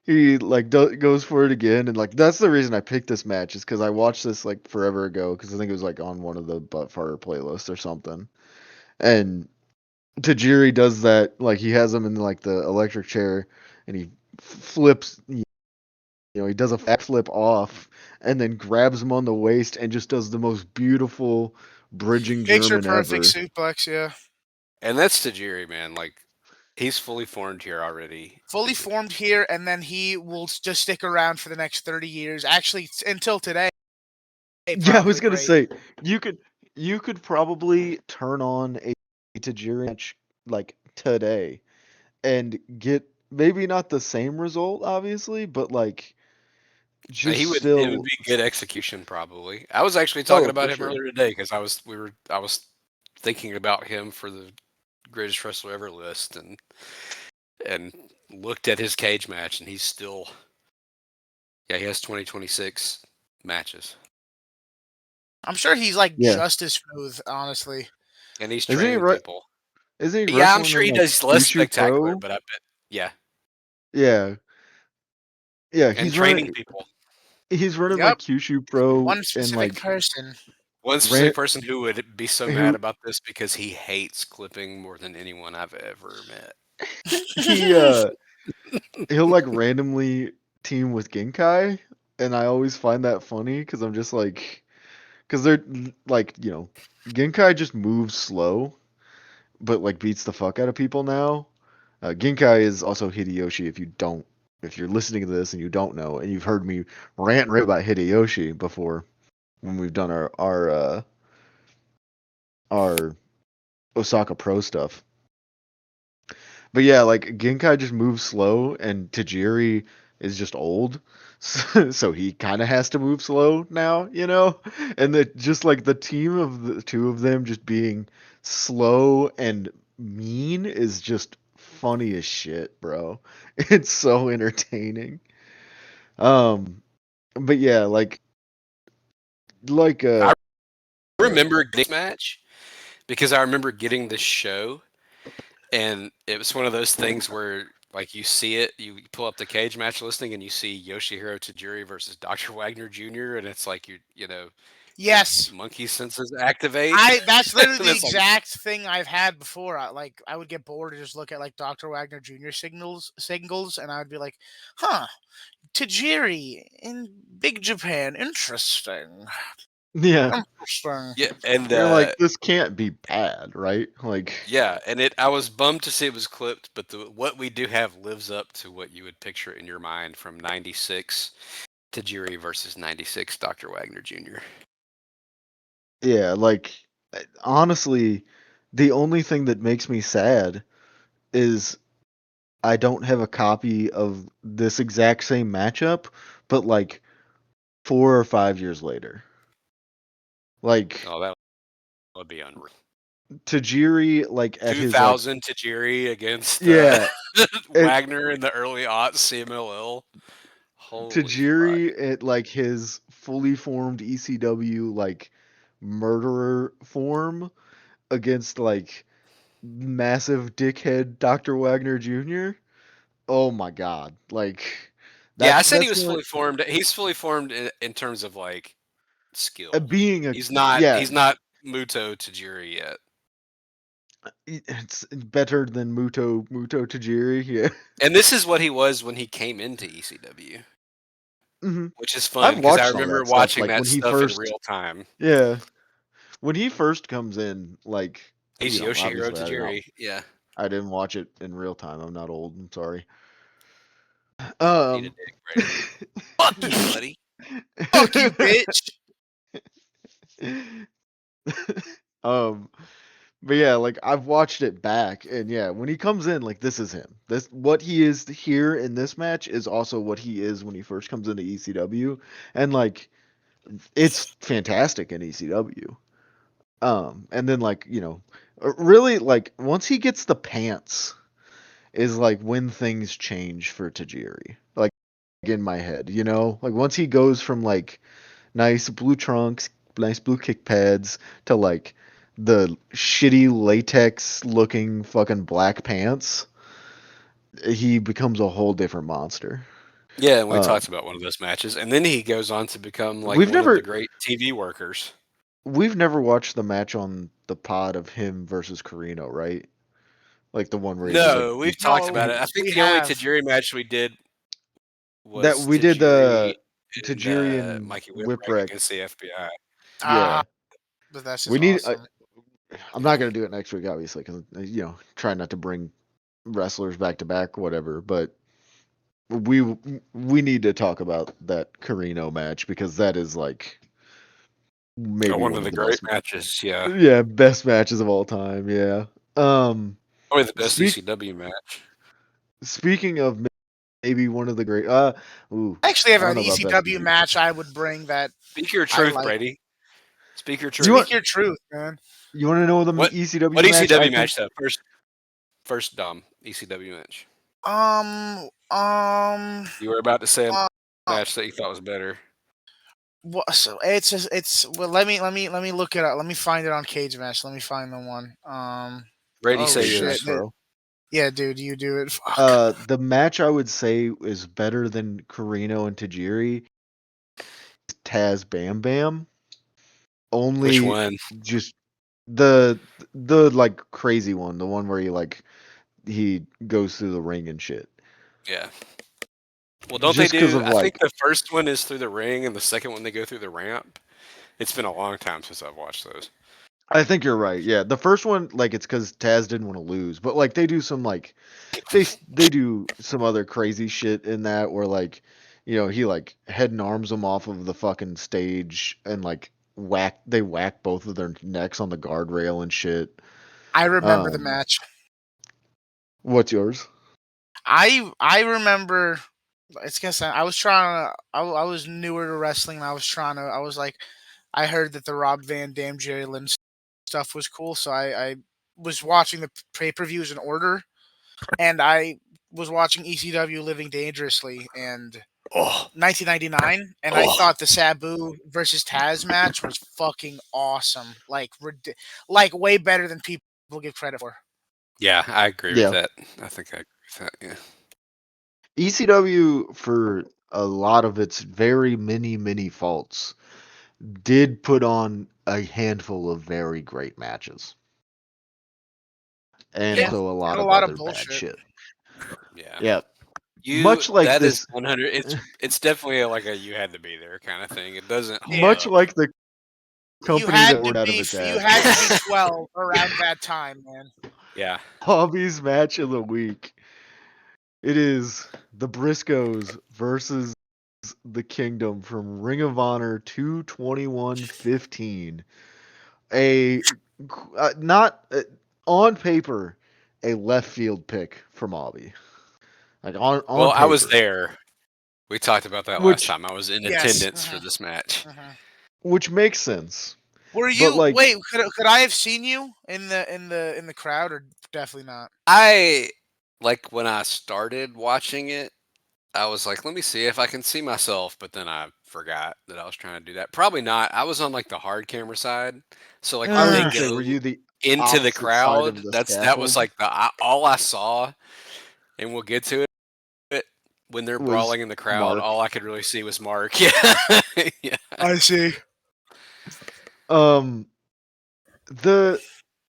he like goes for it again, and like that's the reason I picked this match is because I watched this like forever ago because I think it was like on one of the butt farter playlists or something, and Tajiri does that like he has him in like the electric chair, and he flips, he does a flip off, and then grabs him on the waist and just does the most beautiful bridging Picture German perfect ever. suplex, yeah. And that's Tajiri, man. Like, he's fully formed here already. Fully formed here, and then he will just stick around for the next 30 years. Actually, until today. Yeah, I was gonna Great. say you could probably turn on a Tajiri match like today and get maybe not the same result, obviously, but like just It would still. be good execution probably. I was actually talking Oh, about for him sure. earlier today because I was thinking about him for the greatest wrestler ever list and looked at his cage match and he's still he has 2026 matches. I'm sure he's like Yeah. just as smooth, honestly. And he's Isn't he training people. Isn't he Yeah, I'm wrestling sure in he like does less Kyushu spectacular, Pro? but I bet yeah. Yeah. Yeah, And training people. He's running Yep. like Kyushu Pro One and specific like person. One specific person who would be so mad who about this because he hates clipping more than anyone I've ever met. he he'll like randomly team with Genkai, and I always find that funny because I'm just like, because they're like, Genkai just moves slow, but like beats the fuck out of people now. Genkai is also Hideyoshi. If you're listening to this and you don't know, and you've heard me rant and rave about Hideyoshi before when we've done our Osaka Pro stuff. But yeah, like Genkai just moves slow, and Tajiri is just old, so he kind of has to move slow now, And just like the team of the two of them just being slow and mean is just funny as shit, bro. It's so entertaining. But yeah, like I remember this match because I remember getting this show, and it was one of those things where like you see it, you pull up the cage match listing, and you see Yoshihiro Tajiri versus Dr. Wagner Jr., and it's like Yes. your monkey senses activate. That's literally And the it's like, exact thing I've had before. I would get bored and just look at like Dr. Wagner Jr. singles, and I would be like, huh, Tajiri in Big Japan, interesting. yeah, Interesting. yeah, and you're like this can't be bad, right? Like yeah, and I was bummed to see it was clipped, but what we do have lives up to what you would picture in your mind from '96 Tajiri versus '96 Dr. Wagner Jr. yeah, like honestly, the only thing that makes me sad is I don't have a copy of this exact same matchup, but like 4 or 5 years later. Like Oh, that would be unreal. Tajiri, like at his like 2000 Tajiri against yeah, Wagner in the early aughts CMLL. Holy fuck! Tajiri at like his fully formed ECW like murderer form against like massive dickhead Dr. Wagner Jr. Oh my god. Like Yeah, I that's said he that's was the fully formed. He's fully formed in terms of like skill. being a He's not. yeah, He's not Muto Tajiri yet. it's better than Muto Tajiri. Yeah. And this is what he was when he came into ECW, hmm which is fun I've because I watched all remember that stuff watching like that when he stuff in first real time. yeah, when he first comes in like He's Yoshihiro obviously Tajiri. Yeah, I didn't watch it in real time. I'm not old. I'm sorry. eat a Um dick, Brady. Fuck you, buddy. Fuck you, bitch. um but yeah, like I've watched it back and yeah, when he comes in like this is him. This what he is here in this match is also what he is when he first comes into ECW and like it's fantastic in ECW. And then like, really like once he gets the pants is like when things change for Tajiri. Like in my head, like once he goes from like nice blue trunks, nice blue kick pads to like the shitty latex looking fucking black pants, he becomes a whole different monster. Yeah, and we Uh, talked about one of those matches, and then he goes on to become like we've one of the never great TV workers. we've never watched the match on the pod of him versus Carino, right? Like the one where he just like No, we've beat talked No, about it. I think we the only have. Tajiri match we did that was we did Tajiri the and Tajirian Mikey Whipwreck whipwreck. against the FBI. Ah, Yeah, but that's we just need. awesome. I'm not gonna do it next week, obviously, because try not to bring wrestlers back to back, whatever. But we we need to talk about that Carino match because that is like maybe One one of of the the great best, matches, yeah. yeah, best matches of all time. Yeah. Probably the best Speak ECW match. speaking of maybe one of the great. Ooh, I actually have I don't an know about best. ECW match I would bring that Speak your I truth, like. Brady. Speak your Do you truth. want Speak your truth, man. you want to know the What ECW match? I ECW think match though? First dumb ECW match. Um, um, You were about to say a uh, match that you thought was better. what? So it's just, it's well. Let me look it up. Let me find it on Cage Match. Let me find the one. Brady, Oh say Cage shit. match, yours. bro. Yeah, dude, you do it. Fuck. The match I would say is better than Carino and Tajiri. Taz Bam Bam. Which Only one? just the like crazy one, the one where he goes through the ring and shit. Yeah. Well, don't they Just because do? of I think like the first one is through the ring, and the second one they go through the ramp. It's been a long time since I've watched those. I think you're right. Yeah, the first one like it's because Taz didn't want to lose, but like they do some like they do some other crazy shit in that where like he like head and arms them off of the fucking stage and like whack both of their necks on the guardrail and shit. I remember the Um, match. what's yours? I remember. It's guess I was trying to. I was newer to wrestling. And I was trying to. I was like, I heard that the Rob Van Dam Jerry Lynn stuff was cool, so I was watching the pay per views in order, and I was watching ECW Living Dangerously and Oh, 1999, and I oh. thought the Sabu versus Taz match was fucking awesome, like way better than people give credit for. Yeah, I agree with Yeah, that. I think I agree with that. Yeah. ECW for a lot of its very many faults did put on a handful of very great matches, and Yeah, also a lot and a of lot of other bad bullshit. shit. Yeah. Yeah, much like That is this, 100. It's definitely like a you had to be there kind of thing. It doesn't hold Yeah, much up. like the company that worked out of its you ass. had to be 12 around that time, man. Yeah. Hobbies match of the week. It is the Briscoes versus the Kingdom from Ring of Honor 22115. A not on paper a left field pick from Obby. Like on Well, I was paper. there. We talked about that last Which time. I was in Yes. attendance for this match. which makes sense. Were But you? like Wait, could I have seen you in the crowd, or definitely not? I like when I started watching it. I was like, let me see if I can see myself, but then I forgot that I was trying to do that. Probably not. I was on like the hard camera side, so like I when was they gonna say, were go you the into the opposite side of crowd, the that was scaffold? like all I saw, and we'll get to it when they're Was brawling in the crowd. Mark? All I could really see was Mark. Yeah, yeah. I see. Um, the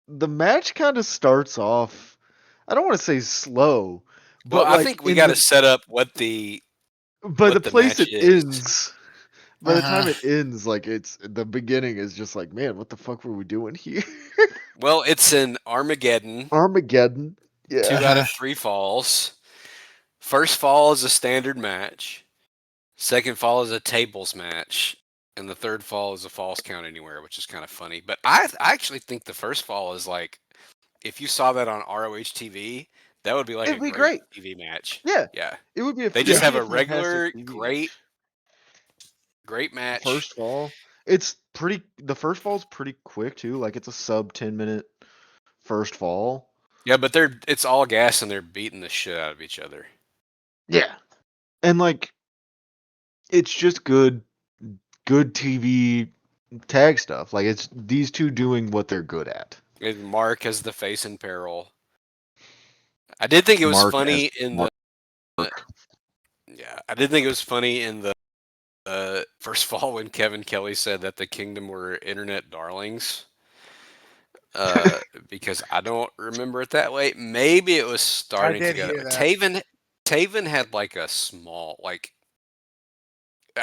the match kind of starts off. I don't want to say slow, Well, but I like think we in got to the set up what the by the place match it is. ends. By the time Uh-huh. it ends, like it's the beginning is just like, man, what the fuck were we doing here? Well, it's an Armageddon. Armageddon. Yeah. 2 out of 3 falls. First fall is a standard match. Second fall is a tables match. And the third fall is a falls count anywhere, which is kind of funny. But I actually think the first fall is like, if you saw that on ROH TV, that would be like a It'd be great great. TV match. Yeah. Yeah. It would be They Yeah. just it'd be have a a fantastic regular, TV great, match. great match. First fall. It's pretty the first fall's pretty quick too. Like it's a sub 10-minute first fall. Yeah, but it's all gas and they're beating the shit out of each other. Yeah. And like it's just good TV tag stuff. Like it's these two doing what they're good at. And Mark as the face in peril. I did think it was Mark as funny in Mark. yeah, I did think it was funny in the first fall when Kevin Kelly said that the Kingdom were internet darlings. Because I don't remember it that way. Maybe it was starting to did go that hear way. that. Taven had like a small like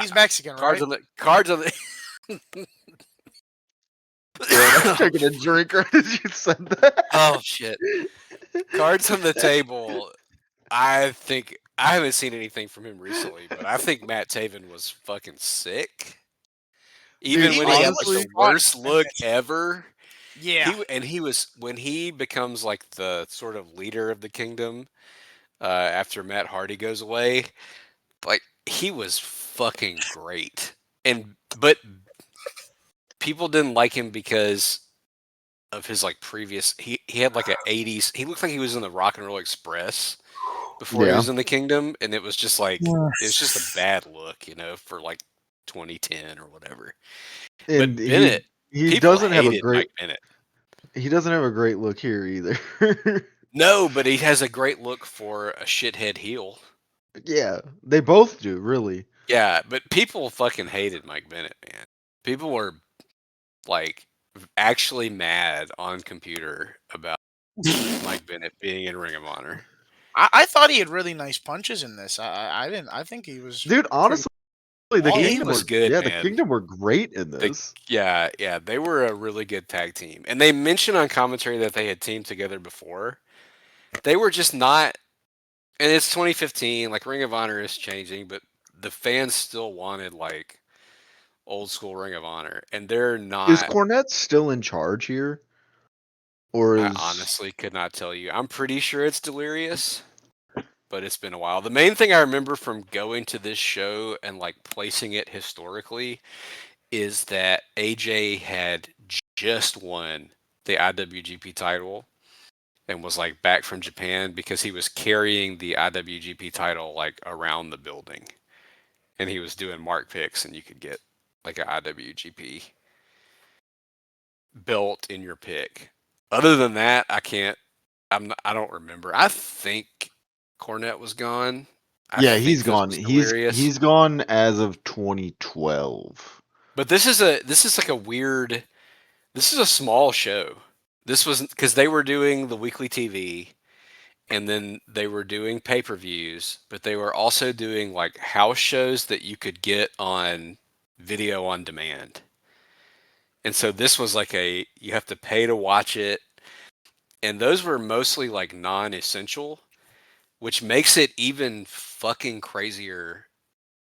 He's Mexican, cards right? on the cards on the. I was taking a drink right as you said that. Oh shit! Cards on the table. I think I haven't seen anything from him recently, but I think Matt Taven was fucking sick. Even Dude, when he had like honestly, the worst look ever. Yeah. He was when he becomes like the sort of leader of the Kingdom after Matt Hardy goes away. Like he was fucking great, but people didn't like him because of his like previous. He had like a '80s. He looked like he was in the Rock and Roll Express before he yeah. was in the Kingdom, and it was just like it was just a bad look, for like 2010 or whatever. And But Bennett, he people doesn't have a hated great Mike Bennett. he doesn't have a great look here either. No, but he has a great look for a shithead heel. Yeah, they both do, really. Yeah, but people fucking hated Mike Bennett, man. People were like actually mad on computer about Mike Bennett being in Ring of Honor. I thought he had really nice punches in this. I didn't. I think he was. Dude, honestly, the quality. He Kingdom was were good, the man. Kingdom were great in this. Yeah, they were a really good tag team. And they mentioned on commentary that they had teamed together before. They were just not, and it's 2015, like Ring of Honor is changing, but the fans still wanted like old school Ring of Honor, and they're Is not. Cornette still in charge here? Or I is honestly could not tell you. I'm pretty sure it's Delirious, but it's been a while. The main thing I remember from going to this show and like placing it historically is that AJ had just won the IWGP title and was like back from Japan because he was carrying the IWGP title like around the building. And he was doing mark picks and you could get like an IWGP belt in your pick. Other than that, I don't remember. I think Cornette was gone. I yeah, he's think this gone. was Delirious. He's gone as of 2012. But this is like a weird. This is a small show. This was because they were doing the weekly TV, and then they were doing pay-per-views, but they were also doing like house shows that you could get on video on demand. And so this was like you have to pay to watch it, and those were mostly like non-essential, which makes it even fucking crazier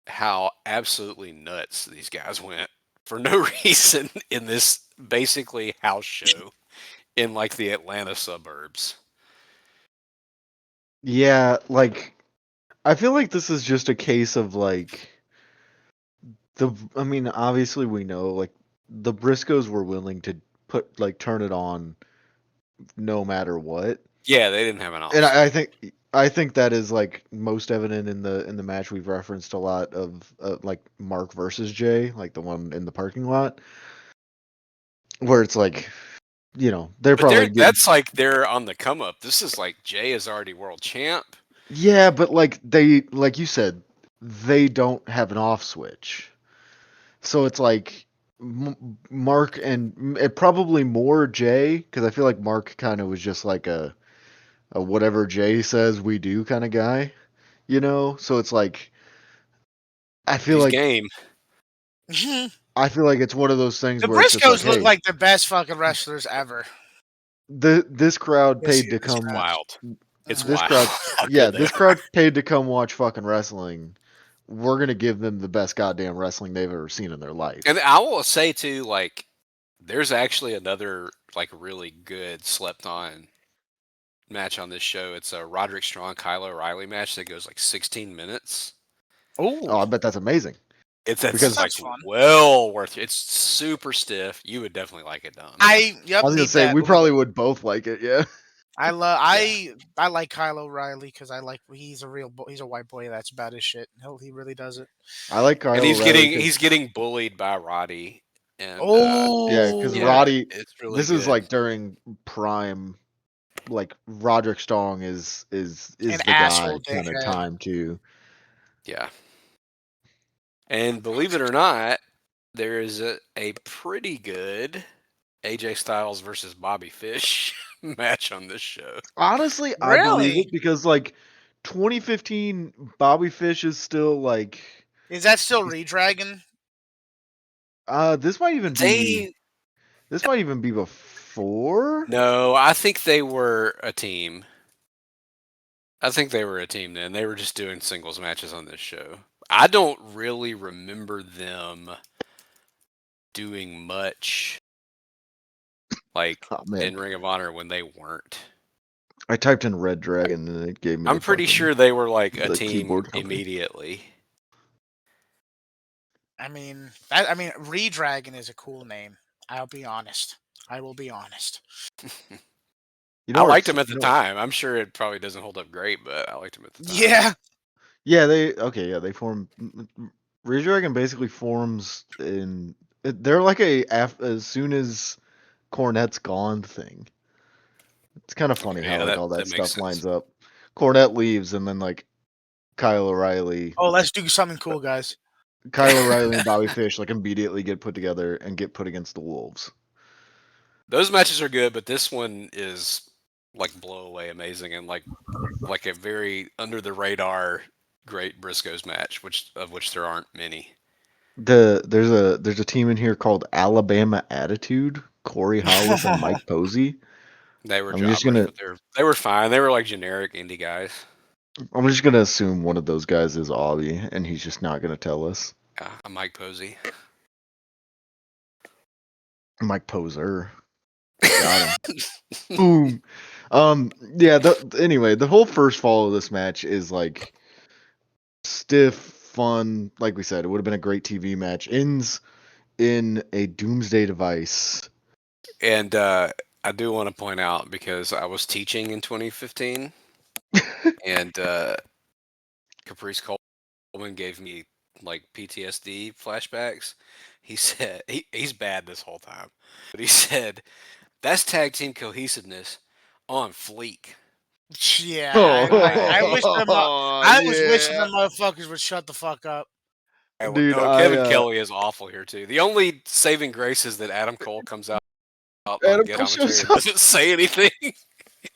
how absolutely nuts these guys went for no reason in this basically house show in like the Atlanta suburbs. Yeah, like I feel like this is just a case of like I mean, obviously we know like the Briscoes were willing to turn it on no matter what. Yeah, they didn't have an And option. I think I think that is like most evident in the match we've referenced a lot of like Mark versus Jay, like the one in the parking lot, where it's like, they're But probably getting. that's like they're on the come up. This is like Jay is already world champ. Yeah, but like you said, they don't have an off switch. So it's like Mark and probably more Jay, because I feel like Mark kind of was just like a whatever Jay says we do kind of guy, So it's like I feel He's like game. The it's one of those things where it's just like, Briscoes look hey, like the best fucking wrestlers ever. this crowd This paid to year, this It's come. match. wild. It's This wild crowd, how yeah, good they this are. crowd paid to come watch fucking wrestling. We're gonna give them the best goddamn wrestling they've ever seen in their life. And I will say too, like, there's actually another like really good slept on match on this show. It's a Roderick Strong Kyle O'Reilly match that goes like 16 minutes. Oh, I Oh, bet that's amazing. It's Because like that's fun. well worth it. It's super stiff. You would definitely like it done. I Yep, was gonna need say that. we probably would both like it, yeah. I like Kyle O'Reilly because he's he's a white boy that's about his shit. He really does it. I like And Kyle O'Reilly because he's getting bullied by Roddy, and yeah, because Oh, yeah, Roddy. it's really This is good. like during prime, like Roderick Strong an is the asshole guy kind of dickhead. time too. Yeah, and believe it or not, there is a pretty good AJ Styles versus Bobby Fish match on this show. Honestly, I believe Really? it because like 2015 Bobby Fish is still like Is that still Redragon? this might even be They before. no, I think they were a team. I think they were a team then. They were just doing singles matches on this show. I don't really remember them doing much like Oh man, in Ring of Honor when they weren't. I typed in Red Dragon and it gave me I'm the pretty fucking sure they were like a the team keyboard company. immediately. Redragon is a cool name. I'll be honest. I will be honest. I liked them at the time. I'm sure it probably doesn't hold up great, but I liked them at the time. Yeah. Yeah, they form. Red Dragon basically forms in. They're like as soon as Cornette's gone thing. It's kind of funny Okay, how yeah, like all that that makes stuff sense. lines up. Cornette leaves, and then like Kyle O'Reilly, Oh, let's do something cool, guys. and Bobby Fish like immediately get put together and get put against the Wolves. Those matches are good, but this one is like blow away amazing and like a very under the radar great Briscoes match, which there aren't many. There's a team in here called Alabama Attitude. Corey Hollis and Mike Posey. They were I'm just jobbers, gonna but they were fine. They were like generic indie guys. I'm just gonna assume one of those guys is Aubie, and he's just not gonna tell us. I'm Mike Posey. Mike Poser. Got him. Boom. Yeah. Anyway, the whole first fall of this match is like stiff, fun. Like we said, it would have been a great TV match. Ends in a doomsday device. And I do want to point out because I was teaching in 2015, and Caprice Coleman gave me like PTSD flashbacks. He said he's bad this whole time, but he said that's tag team cohesiveness on fleek. Yeah, I wish Oh, I was wishing yeah, the motherfuckers would shut the fuck up. dude. No, Kevin Kelly is awful here too. The only saving grace is that Adam Cole comes out on Adam guest Cole commentary shows and up. doesn't say anything.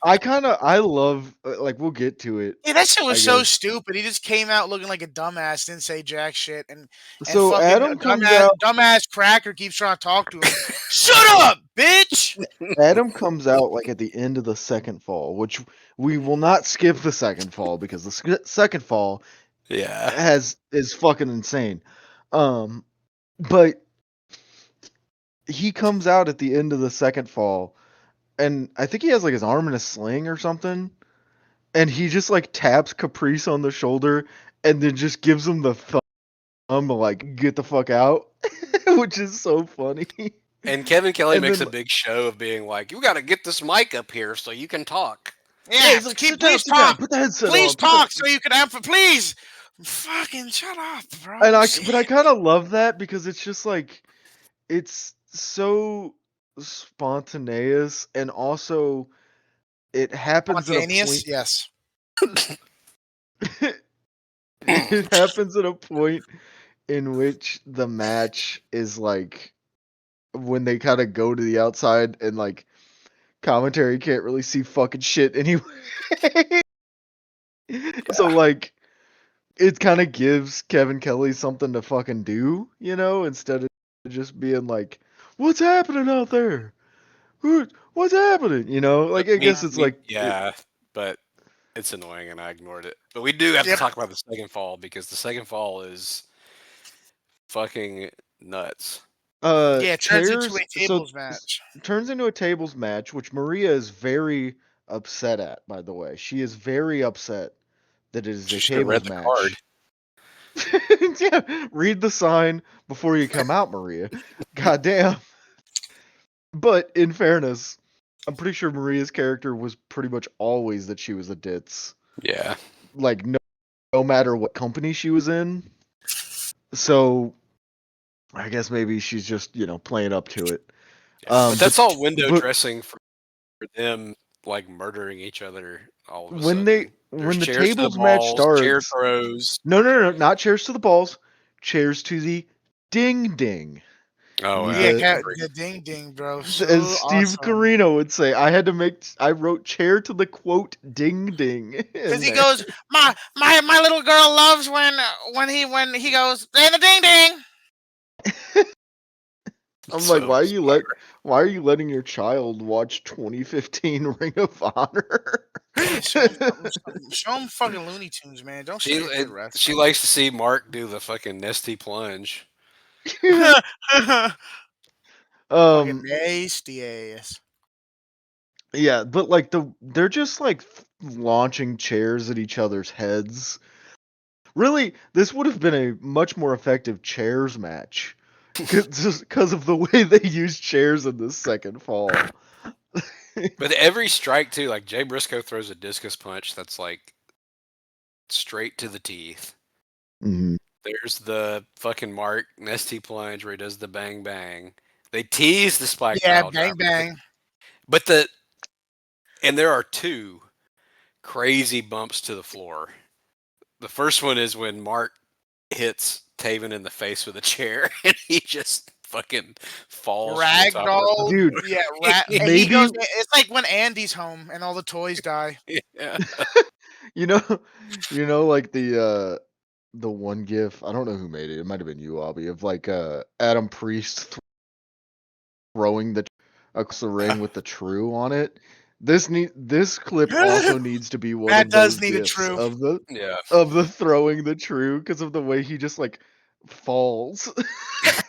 I love like we'll get to it. Yeah, that shit I was so guess. stupid. He just came out looking like a dumbass, didn't say jack shit, and So fucking Adam comes out. dumbass cracker keeps trying to talk to him. Shut up, bitch! Adam comes out like at the end of the second fall, which we will not skip the second fall because the second fall Yeah. is fucking insane. But he comes out at the end of the second fall, and I think he has like his arm in a sling or something, and he just like taps Caprice on the shoulder and then just gives him the thumb like get the fuck out, which is so funny. And Kevin Kelly And makes then a big show of being like, "You got to get this mic up here so you can talk." Yeah, he's like, keep, sit down, please talk. put the headset Please on, talk so you can please. Fucking shut up, bro. but I kind of love that because it's just like it's so spontaneous, and also it happens at a Spontaneous, point. yes. It happens at a point in which the match is like when they kind of go to the outside and like commentary can't really see fucking shit anyway. So like it kind of gives Kevin Kelly something to fucking do, instead of just being like, "What's happening out there? What's happening?" Like I guess it's like yeah, but it's annoying, and I ignored it. But we do have to Yep. talk about the second fall because the second fall is fucking nuts. Yeah, it turns into chairs. a tables match. Turns into a tables match, which Maria is very upset at. By the way, she is very upset that it is She a should have read tables the card. match. Yeah, read the sign before you come out, Maria. Goddamn. But in fairness, I'm pretty sure Maria's character was pretty much always that she was a ditz. Yeah. Like no matter what company she was in. So I guess maybe she's just, playing up to it. But that's all window but dressing for them, like murdering each other all of a when sudden. There's the chairs to the tables match balls, chair starts, throws. no, not chairs to the balls, chairs to the ding ding. Oh, Yeah, yeah. the ding ding, bro. As So Steve awesome. Carino would say, I wrote chair to the quote ding ding. Because he goes, my little girl loves when he goes, and the ding ding. I'm like, So why are you letting your child watch 2015 Ring of Honor? Yeah, show him fucking Looney Tunes, man. Don't show your kid wrestling. she likes to see Mark do the fucking nesty plunge. Fucking um, nasty ass. yeah, but like they're just like launching chairs at each other's heads. Really, this would have been a much more effective chairs match, just because of the way they use chairs in this second fall. But every strike too, like Jay Briscoe throws a discus punch that's like straight to the teeth. Mhm. There's the fucking Mark nesty plunge where he does the bang bang. They tease the spike Yeah, pile bang driver, bang. but and there are two crazy bumps to the floor. The first one is when Mark hits Taven in the face with a chair, and he just fucking falls from the top of Ragdoll. Dude, Yeah, and he maybe goes. It's like when Andy's home and all the toys die. the yeah. you know, like the one gif. I don't know who made it. It might have been you, Abby, of like Adam Priest throwing the across the ring with the true on it. This clip also needs to be one That of does those need a gifs true. of the Yeah. throwing the true because of the way he just like falls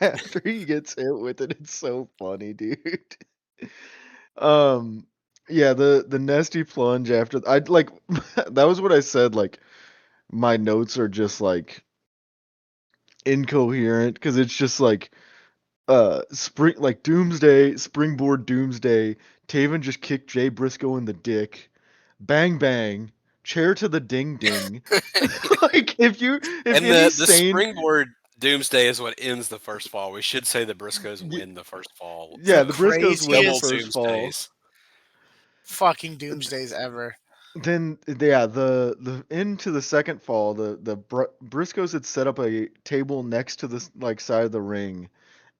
after he gets hit with it. It's so funny, dude. Um, yeah, the nasty plunge after I like that was what I said. Like my notes are just like incoherent because it's just like springboard doomsday. Taven just kicked Jay Briscoe in the dick. Bang bang. Chair to the ding ding. Like if And any the sane springboard doomsday is what ends the first fall. We should say the Briscoes y- win the first fall. yeah, The the Briscoes win the Double craziest first fall. doomsdays. fucking doomsdays ever. Then yeah, the into the second fall, the Briscoes had set up a table next to the like side of the ring,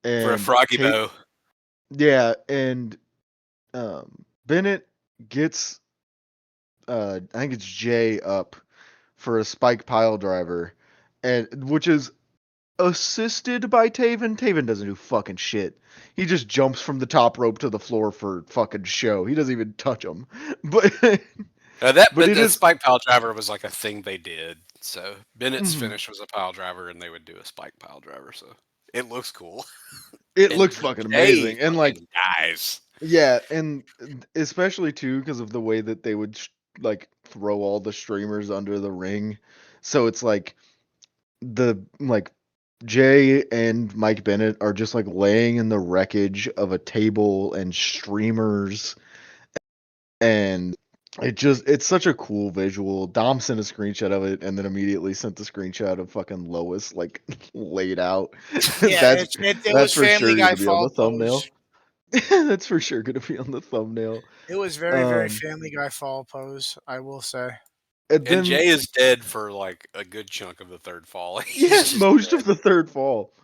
For a and froggy bow. yeah, and Bennett gets I think it's Jay up for a spike pile driver, and which is assisted by Taven. Taven doesn't do fucking shit. He just jumps from the top rope to the floor for fucking show. He doesn't even touch him. But but But it the is. spike pile driver was like a thing they did. So Bennett's Mhm. finish was a pile driver, and they would do a spike pile driver. So it looks cool. It And looks fucking Jay amazing, and like fucking dies. yeah, and especially too because of the way that they would like throw all the streamers under the ring. So it's like the like Jay and Mike Bennett are just like laying in the wreckage of a table and streamers, and it's such a cool visual. Dom sent a screenshot of it and then immediately sent the screenshot of fucking Lois like laid out. Yeah, That's it that's was for Family sure Guy gonna be on fall the pose. thumbnail. That's for sure gonna be on the thumbnail. It was very Um, Family Guy fall pose, I will say. and And then Jay is dead for like a good chunk of the third fall. He's yeah, just most dead. of the third fall.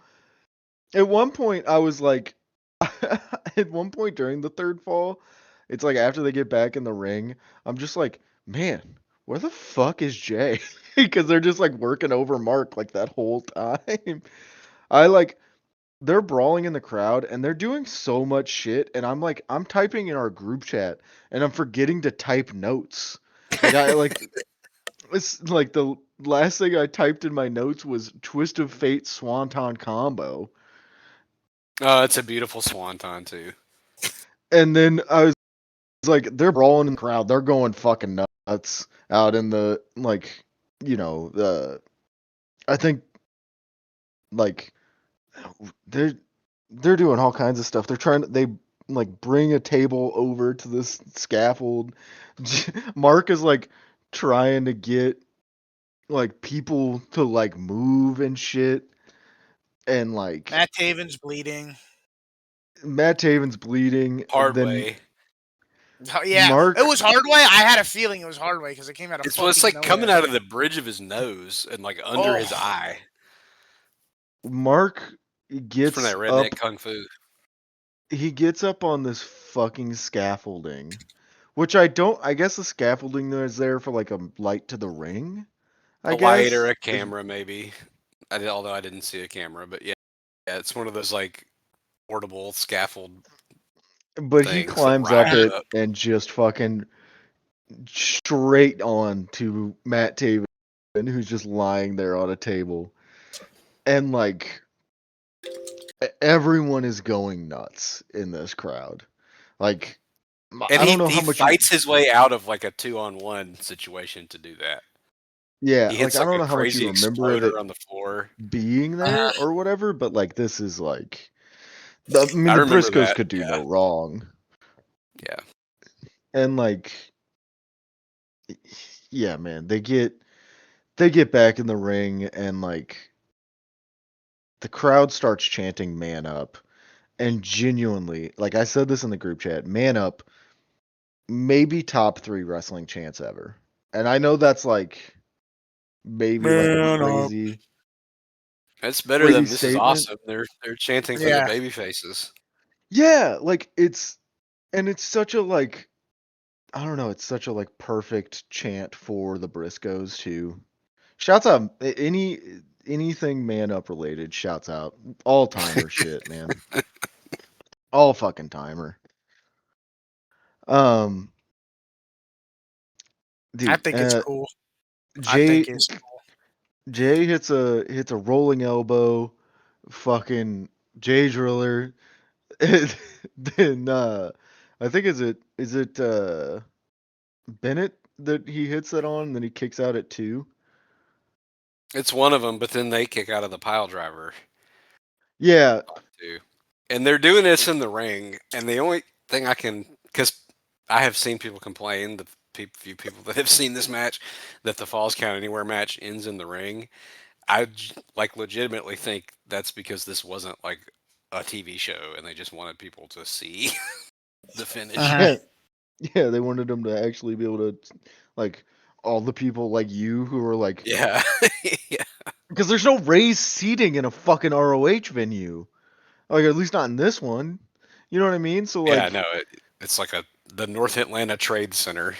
At one point, I was like, at one point during the third fall, it's like after they get back in the ring, I'm just like, man, where the fuck is Jay? Because they're just like working over Mark like that whole time. I like they're brawling in the crowd and they're doing so much shit, and I'm like, I'm typing in our group chat and I'm forgetting to type notes. Like it's like the last thing I typed in my notes was Twist of Fate Swanton combo. Oh, it's a beautiful swanton too. And then I was like, they're brawling in the crowd. They're going fucking nuts out in the like, the I think like they're they're doing all kinds of stuff. They like bring a table over to this scaffold. Mark is like trying to get like people to like move and shit. And like Matt Taven's bleeding. Matt Taven's bleeding. Hard Then way. Oh, yeah, it Mark was Hardway. I had a feeling it was Hardway because it came out of It's what's fucking like coming nowhere. out of the bridge of his nose and like under his Oh, eye. Mark It's from gets that redneck up kung fu. he gets up on this fucking scaffolding, which I guess the scaffolding is there for like a light to the ring, I A light or guess. a camera, maybe. Although I didn't see a camera, but yeah, it's one of those like portable scaffold But he things that climbs up rise it up. and just fucking straight on to Matt Taven, who's just lying there on a table. And like everyone is going nuts in this crowd. Like And I don't he know he how much you fights his way out of like a 2-on-1 situation to do that. yeah, He like hits I like don't a know how much crazy you remember of it exploder on the floor. being uh-huh. there or whatever, but like this is like I mean I the remember Briscoes that. could do Yeah, no wrong. yeah. And like yeah, man, they get back in the ring and like the crowd starts chanting man up and genuinely, like I said this in the group chat, man up maybe top 3 wrestling chants ever. And I know that's like maybe like a Man up. It's better crazy than this is statement. awesome. They're chanting for the Yeah, baby faces. Yeah, like it's such a like I don't know, it's such a like perfect chant for the Briscoes too. Shouts out anything man up related, shouts out. All timer shit, man. All fucking timer. Um I dude, think it's cool. I Jay think it's cool. Jay hits a rolling elbow, fucking Jay Driller. And then I think is it Bennett that he hits that on and then he kicks out at 2? It's one of them, but then they kick out of the pile driver Yeah, too. And they're doing this in the ring. And the only thing I can, because I have seen people complain, the few people that have seen this match, that the Falls Count Anywhere match ends in the ring. Like legitimately think that's because this wasn't like a TV show and they just wanted people to see the finish. Uh-huh. yeah, yeah, they wanted him to actually be able to like all the people like you who are like Yeah. Yeah. because there's no raised seating in a fucking ROH venue. Like at least not in this one. You know what I mean? So Yeah, like no, it's like the North Atlanta Trade Center.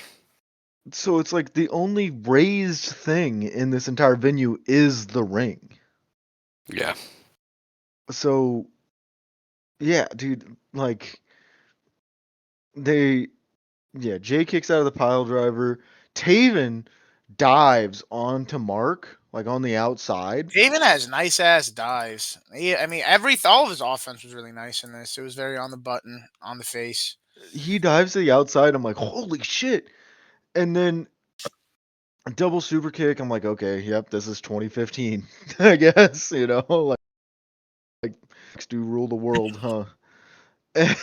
so it's like the only raised thing in this entire venue is the ring. Yeah. So yeah, dude, like they yeah, Jay kicks out of the pile driver. Taven dives onto Mark, like on the outside. Taven has nice ass dives. I mean, all of his offense was really nice in this. It was very on the button, on the face. He dives to the outside. I'm like, holy shit. And then a double super kick. I'm like, okay, yep, this is 2015. I guess, like do rule the world, huh?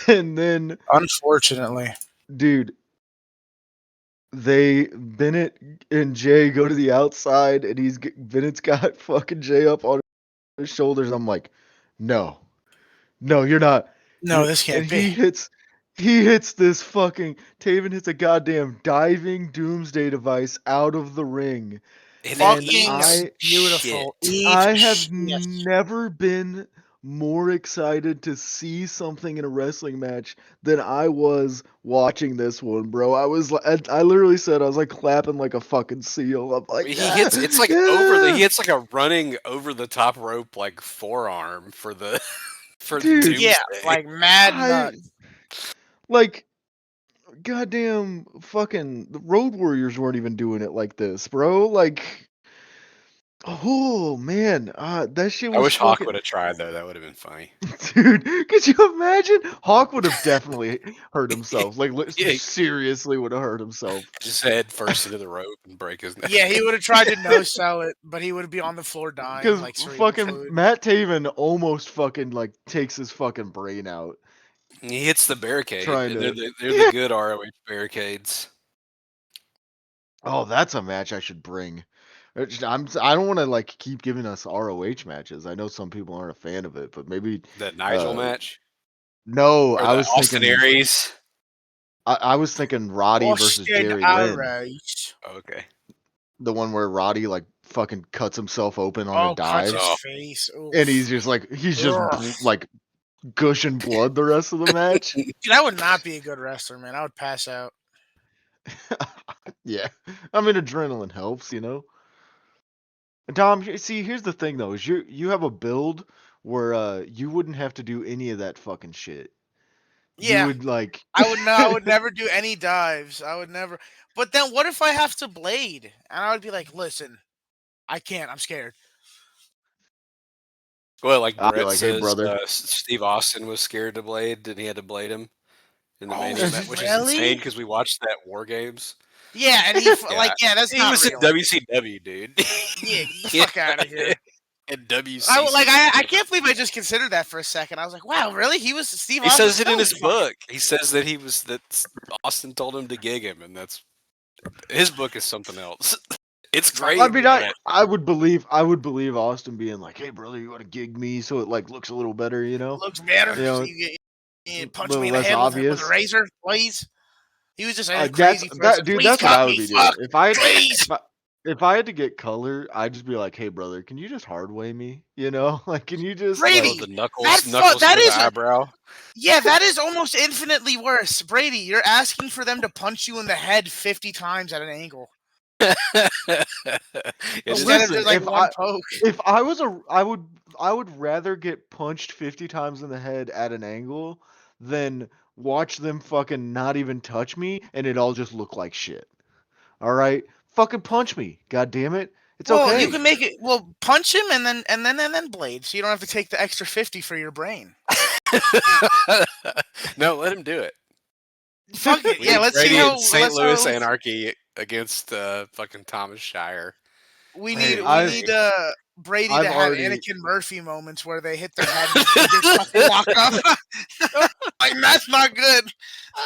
And then, Unfortunately, dude, Bennett and Jay go to the outside, and Bennett's got fucking Jay up on his shoulders. I'm like, no, you're not. No, this And can't be. he hits this fucking Taven hits a goddamn diving doomsday device out of the ring. And Fucking beautiful. I have Yes. never been more excited to see something in a wrestling match than I was watching this one, bro. I literally said I was like clapping like a fucking seal. I'm like, He hits it's like yeah, he hits like a running over the top rope like forearm for the dude, doomsday. Yeah, like mad nut. like goddamn fucking the Road Warriors weren't even doing it like this, bro. Like, oh man, that shit I was wish Hawk fucking. would have tried though. That would have been funny. Dude, could you imagine? Hawk would have definitely hurt himself. Like, Yeah. seriously would have hurt himself. Just head first into the rope and break his neck. Yeah, he would have tried to no sell it, but he would be on the floor dying Because like cerebral fucking fluid. Matt Taven almost fucking like takes his fucking brain out. He hits the barricade. Trying They're to. the good ROH barricades. Oh, that's a match I should bring. I don't want to like keep giving us ROH matches. I know some people aren't a fan of it, but maybe That Nigel match. No, Or I the was Austin thinking. Aries. I was thinking Roddy versus Jerry Lynn. Okay. The one where Roddy like fucking cuts himself open on a Oh, cuts dive, his face. Oof. and he's just Ugh. like gushing blood the rest of the match. Dude, I would not be a good wrestler, man. I would pass out. Yeah, I mean adrenaline helps, you know. And Tom, see, here's the thing though: is you have a build where you wouldn't have to do any of that fucking shit. You Yeah, would like. I would never do any dives. I would never. But then, what if I have to blade? And I would be like, listen, I can't. I'm scared. Well, like I'd be Brett like, hey, says, brother. Steve Austin was scared to blade, and he had to blade him in the Oh, Mania match, which is really? insane because we watched that War Games. Yeah, and he that's He not was real. in WCW, dude. Yeah, get the fuck out of here. And WCW. I can't believe I just considered that for a second. I was like, wow, really? He was Steve He Austin? says it in his book. He says that that Austin told him to gig him, and that's his book is something else. It's great. I mean, I would believe Austin being like, hey, brother, you want to gig me so it like looks a little better, you know? Looks better. You know, you punch little me in the less head obvious. with a razor, please. He was just a crazy person. Dude, Please that's what cut I would me, be fuck, doing. please. If I had to get color, I'd just be like, hey, brother, can you just hard weigh me? You know, like, can you just Brady, the knuckles that to is the eyebrow. Yeah, that is almost infinitely worse. Brady, you're asking for them to punch you in the head 50 times at an angle. Instead of just like one poke. If I was I would rather get punched 50 times in the head at an angle than watch them fucking not even touch me and it all just look like shit. All right, fucking punch me, god damn it. It's okay. You can make it. Well, punch him and then blade, so you don't have to take the extra 50 for your brain. No, let him do it. Fuck it. Yeah, let's see how St. Louis Anarchy against fucking Thomas Shire. We need Brady to have Anakin Murphy moments where they hit their head and just fucking walk up. Like, that's not good.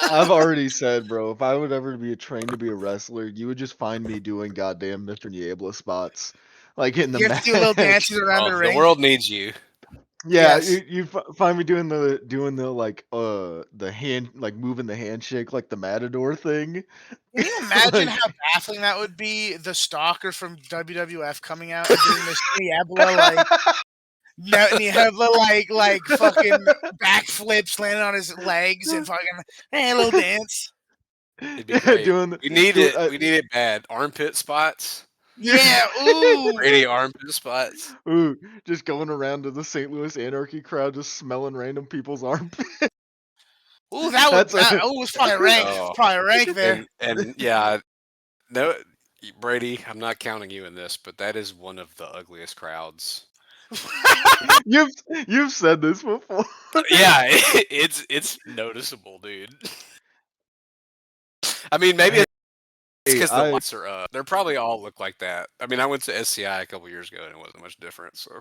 I've already said, bro, if I would ever be trained to be a wrestler, you would just find me doing goddamn Mr. Niebla spots. Like in the match. You have to do little dances around the ring. The world needs you. Yeah, yes. you find me doing the like the hand, like moving the handshake like the Matador thing. Can you imagine how baffling that would be? The stalker from WWF coming out and doing this Niebla like fucking backflips, landing on his legs and fucking a little dance. It'd be great. We need it bad. Armpit spots. Yeah, ooh. Brady armpit spots. Ooh, just going around to the St. Louis Anarchy crowd, just smelling random people's armpits. Ooh, that was probably ranked. Probably ranked there. And yeah, no, Brady, I'm not counting you in this, but that is one of the ugliest crowds. You've said this before. Yeah, it's noticeable, dude. I mean, maybe it's because the lights are up. They probably all look like that. I mean, I went to SCI a couple years ago and it wasn't much different. So,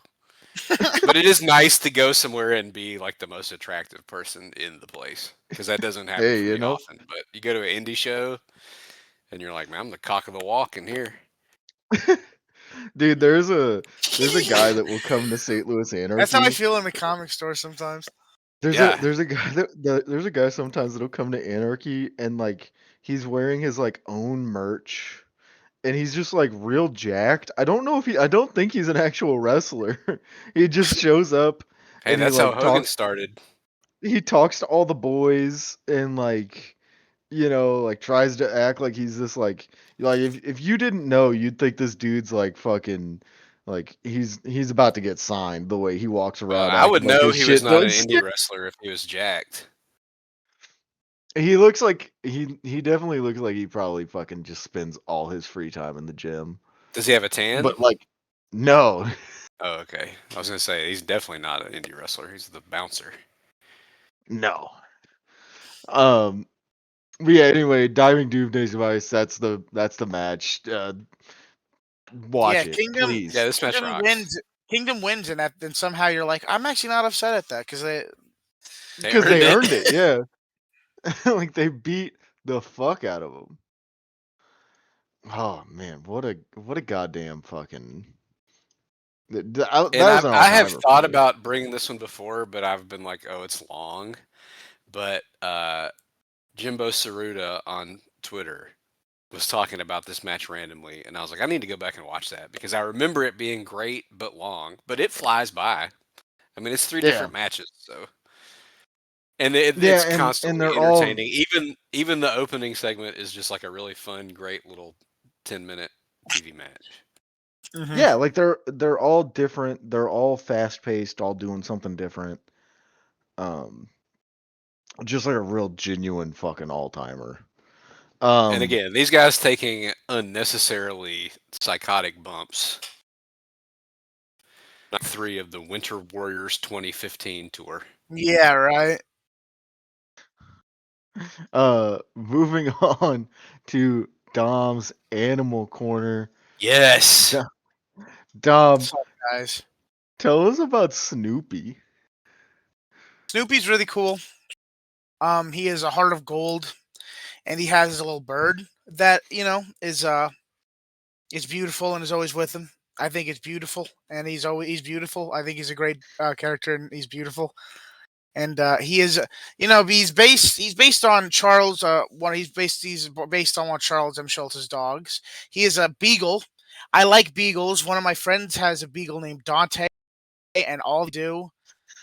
but it is nice to go somewhere and be like the most attractive person in the place because that doesn't happen very often. But you go to an indie show and you're like, man, I'm the cock of the walk in here. Dude, there's a guy that will come to St. Louis Anarchy. That's how I feel in the comic store sometimes. There's Yeah. a guy there's a guy sometimes that'll come to Anarchy and like he's wearing his like own merch and he's just like real jacked. I don't think he's an actual wrestler. He just shows up Hey, and that's how Hogan started. he talks to all the boys and like like tries to act like he's this like if you didn't know, you'd think this dude's like fucking like he's about to get signed the way he walks around I would acting like know his he was shit not an does. indie wrestler if he was jacked. He looks like he definitely looks like he probably fucking just spends all his free time in the gym. Does he have a tan? But like no. Oh, okay. I was gonna say he's definitely not an indie wrestler. He's the bouncer. No. But yeah, anyway, Diving Doomsday's device, that's the match. Watch it, Kingdom. please. Yeah, this match Kingdom rocks. wins. Kingdom wins, and then somehow you're like, I'm actually not upset at that because They earned it, yeah. Like they beat the fuck out of him. Oh man, what a goddamn fucking. I have thought about bringing this one before, but I've been like, oh, it's long. But Jimbo Saruta on Twitter was talking about this match randomly, and I was like, I need to go back and watch that because I remember it being great but long, but it flies by. I mean, it's 3 different matches, so. And it's constantly entertaining. Even the opening segment is just like a really fun, great little 10-minute TV match. Mm-hmm. Yeah, like they're all different. They're all fast paced, all doing something different. Just like a real genuine fucking all timer. And again, these guys taking unnecessarily psychotic bumps. Not 3 of the Winter Warriors 2015 tour. Yeah, right. Moving on to Dom's Animal Corner. Yes. Dom, what's up, guys? Tell us about Snoopy. Snoopy's really cool. He is a heart of gold, and he has a little bird that is beautiful and is always with him. I think it's beautiful, and he's beautiful. I think he's a great character, and he's beautiful. And he is, he's based on Charles. He's based on one of Charles M. Schultz's dogs. He is a beagle. I like beagles. One of my friends has a beagle named Dante, and all they do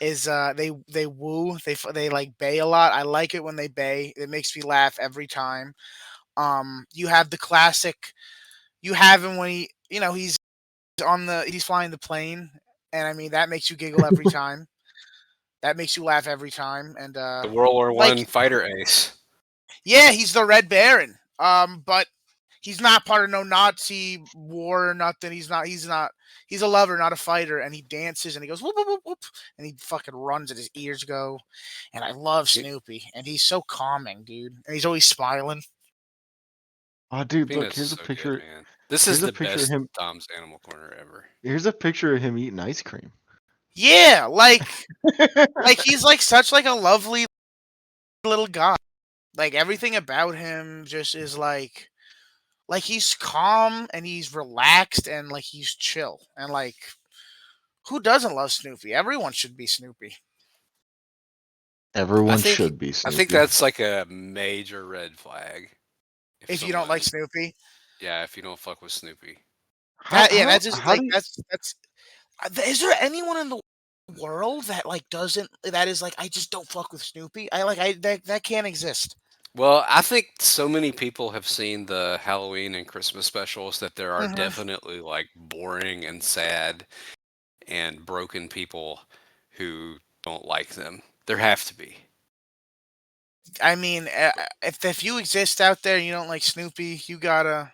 is they woo. They like bay a lot. I like it when they bay. It makes me laugh every time. You have the classic. You have him when he's flying the plane, and I mean that makes you giggle every time. That makes you laugh every time. And the World War I fighter ace. Yeah, he's the Red Baron. But he's not part of no Nazi war or nothing. He's not. He's a lover, not a fighter. And he dances and he goes whoop whoop whoop whoop, and he fucking runs and his ears go. And I love Snoopy, and he's so calming, dude. And he's always smiling. Oh, dude, look, here's a picture. Good, man. This is the best Tom's Animal Corner ever. Here's a picture of him eating ice cream. Yeah, like he's like such like a lovely little guy. Like everything about him just is like he's calm and he's relaxed and like he's chill. And like who doesn't love Snoopy? Everyone should be Snoopy. Everyone should be Snoopy. I think that's like a major red flag. If you don't like Snoopy? Yeah, if you don't fuck with Snoopy. That's just like that's is there anyone in the world that like that is like I just don't fuck with Snoopy? That can't exist. Well, I think so many people have seen the Halloween and Christmas specials that there are definitely like boring and sad and broken people who don't like them. There have to be. I mean, if you exist out there and you don't like Snoopy, you gotta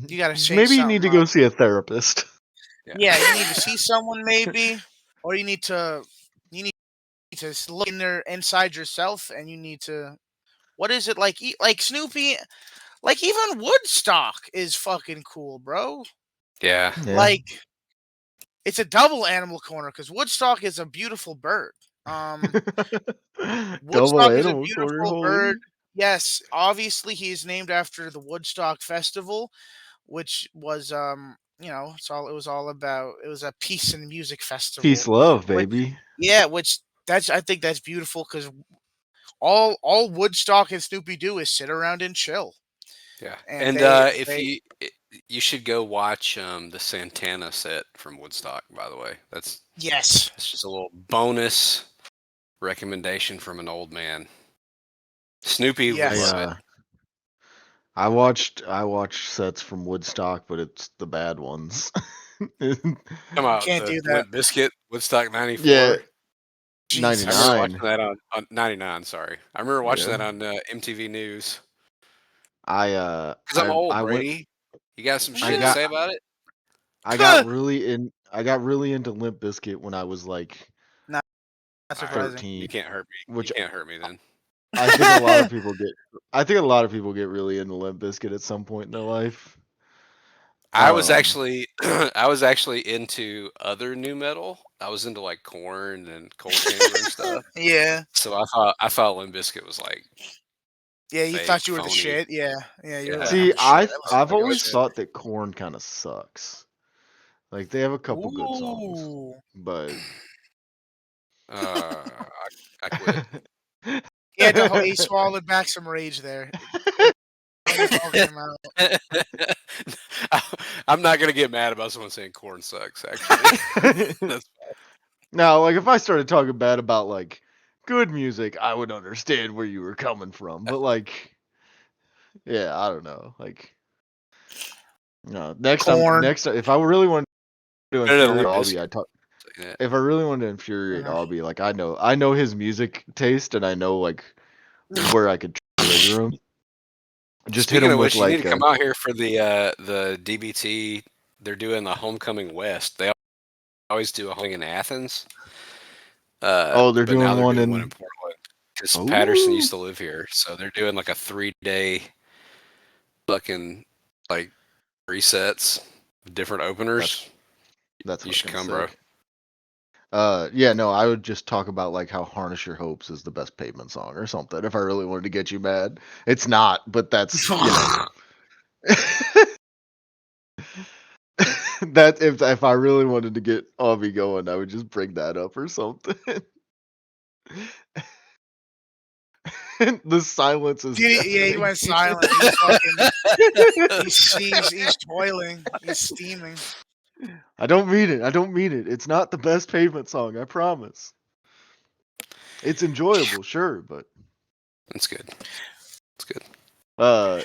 change. Maybe you need to go see a therapist. Yeah, you need to see someone maybe, or you need to look inside yourself, and you need to. What is it like? Like Snoopy, like even Woodstock is fucking cool, bro. Yeah. Like it's a double Animal Corner because Woodstock is a beautiful bird. Woodstock is a beautiful bird. Yes, obviously he is named after the Woodstock Festival, which was it was all about it was a peace and music Peace, festival. love, Which baby. yeah, which that's I think that's beautiful because all Woodstock and Snoopy do is sit around and chill, Yeah, and and they if they you should go watch the Santana set from Woodstock. By the way, yes that's just a little bonus recommendation from an old man. Snoopy would I yes love it. uh I watched sets from Woodstock, but it's the bad ones. Come out can't the do that. Limp Bizkit Woodstock Yeah, '94. I remember Jesus, watching 99. that on '99. Sorry, I remember watching Yeah. that on MTV News. I Because I'm old, I went Brady. You got some I shit to got say about it? I got really into Limp Bizkit when I was like not All right, surprising. 13, you can't hurt me. You which can't hurt me then. I think a lot of people get I think a lot of people get really into Limp Bizkit at some point in their life. I was Um actually I was actually into other new metal. I was into like Corn and Cold Chamber and stuff. Yeah, So I thought Limp Bizkit was like yeah, you fake, thought you were the phony. shit. Yeah, yeah, you were like, Yeah. I'm See, the shit. I've Like I always said, thought that Korn kind of sucks. Like they have a couple good songs, Ooh, but I quit. he swallowed back some rage there. It all came out. I'm not gonna get mad about someone saying Corn sucks. Actually, that's now, like if I started talking bad about like good music, I would understand where you were coming from. But like, yeah, I don't know. Like, no, Corn. if I really wanted to better than infuriate Limp Albie, Bizkit. I talk. Yeah. If I really wanted to infuriate Albie, like I know his music taste, and I know like where I could trigger him. Just hit Speaking him of with which, you need like to come out here for the DBT. They're doing the Homecoming West. They always do a homecoming in Athens, oh, they're but now doing they're one doing one in in Portland because Patterson oh used to live here, so they're doing like a 3-day fucking like resets, different that's openers. that's You should fucking come, bro. sick. Yeah, no, I would just talk about like how Harness Your Hopes is the best pavement song or something if I really wanted to get you mad. It's not, but that's, you know. That if I really wanted to get Avi going, I would just bring that up or something. The silence is Yeah, he went deafening. silent. He's toiling. He's steaming. I don't mean it. I don't mean it. It's not the best pavement song, I promise. It's enjoyable, sure, but That's good. That's good. uh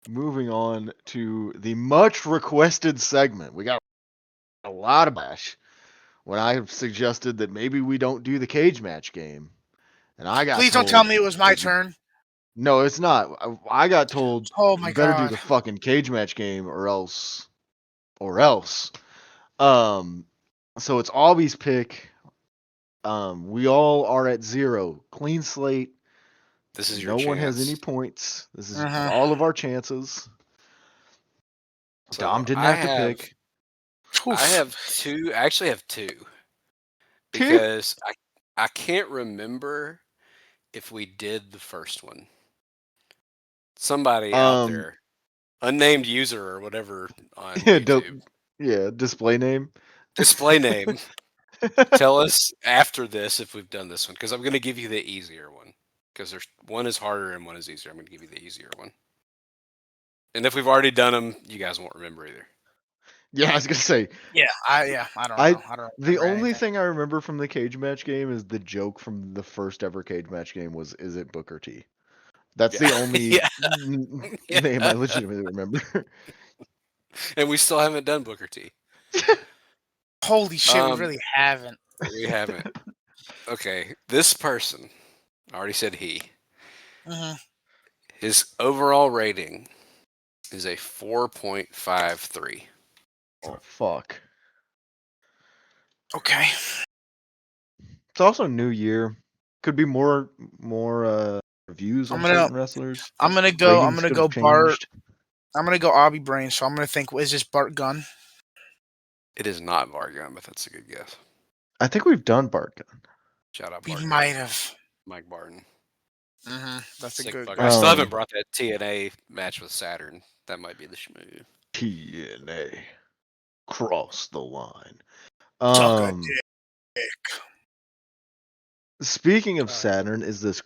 moving on to the much requested segment. We got a lot of bash when I suggested that maybe we don't do the cage match game. And I got Please don't tell told me it was my that you turn. no, it's not. I got told Oh you my better do the god. fucking cage match game or else. Um so it's Albie's pick. We all are at 0. Clean slate. This is your No one has any chance. points. This is Uh-huh. all of our chances. Dom So didn't have to pick. I Oof. have two. I actually have two Two? because I can't remember if we did the first one. Somebody out Um there, unnamed user or whatever on yeah, YouTube, display name. display name. Tell us after this if we've done this one because I'm going to give you the easier one because there's one is harder and one is easier. I'm going to give you the easier one. And if we've already done them, you guys won't remember either. Yeah, I was gonna say I don't know. I don't the remember only anything. thing I remember from the cage match game is the joke from the first ever cage match game was, "Is it Booker T?" That's Yeah, the only yeah, name I yeah. legitimately remember. And we still haven't done Booker T. Holy shit, we Um, really haven't. we haven't. Okay, this person I already said he. Uh-huh. His overall rating is a 4.53. Oh fuck! Okay. It's also New Year. Could be more reviews I'm on gonna certain wrestlers. I'm Ratings gonna could go have Bart. changed. I'm gonna go Obby Brain, so I'm gonna think, is this Bart Gunn? It is not Vargun, but that's a good guess. I think we've done Bart Gunn. Shout out We Bart might Gunn, have. Mike Barton. That's a Sick good. fucker. I still haven't Um, brought that TNA match with Saturn. That might be the schmoo. TNA cross the line. Suck a Um, dick. speaking of Saturn, is this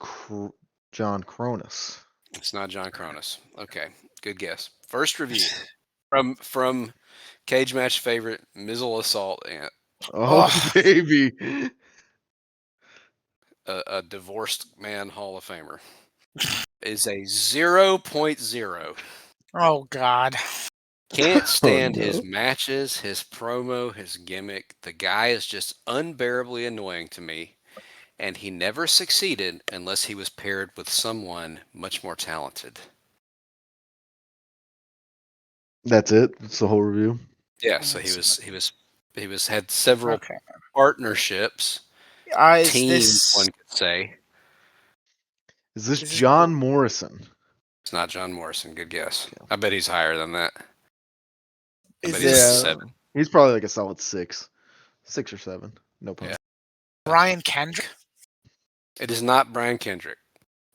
John Cronus? It's not John Cronus. Okay, good guess. First review from Cage Match favorite Mizzle Assault Ant, Oh, baby. a divorced man Hall of Famer, is a 0.0. Oh God. Can't stand no. his matches, his promo, his gimmick. The guy is just unbearably annoying to me, and he never succeeded unless he was paired with someone much more talented. That's it. That's the whole review. Yeah, so he had several Okay. partnerships, Is teams, one this? could say. Is this Is this John Morrison? It's not John Morrison. Good guess. Okay. I bet he's higher than that. I Is bet he's a this 7. He's probably like a solid 6 or 7. No pun. Yeah. Brian Kendrick? It is not Brian Kendrick.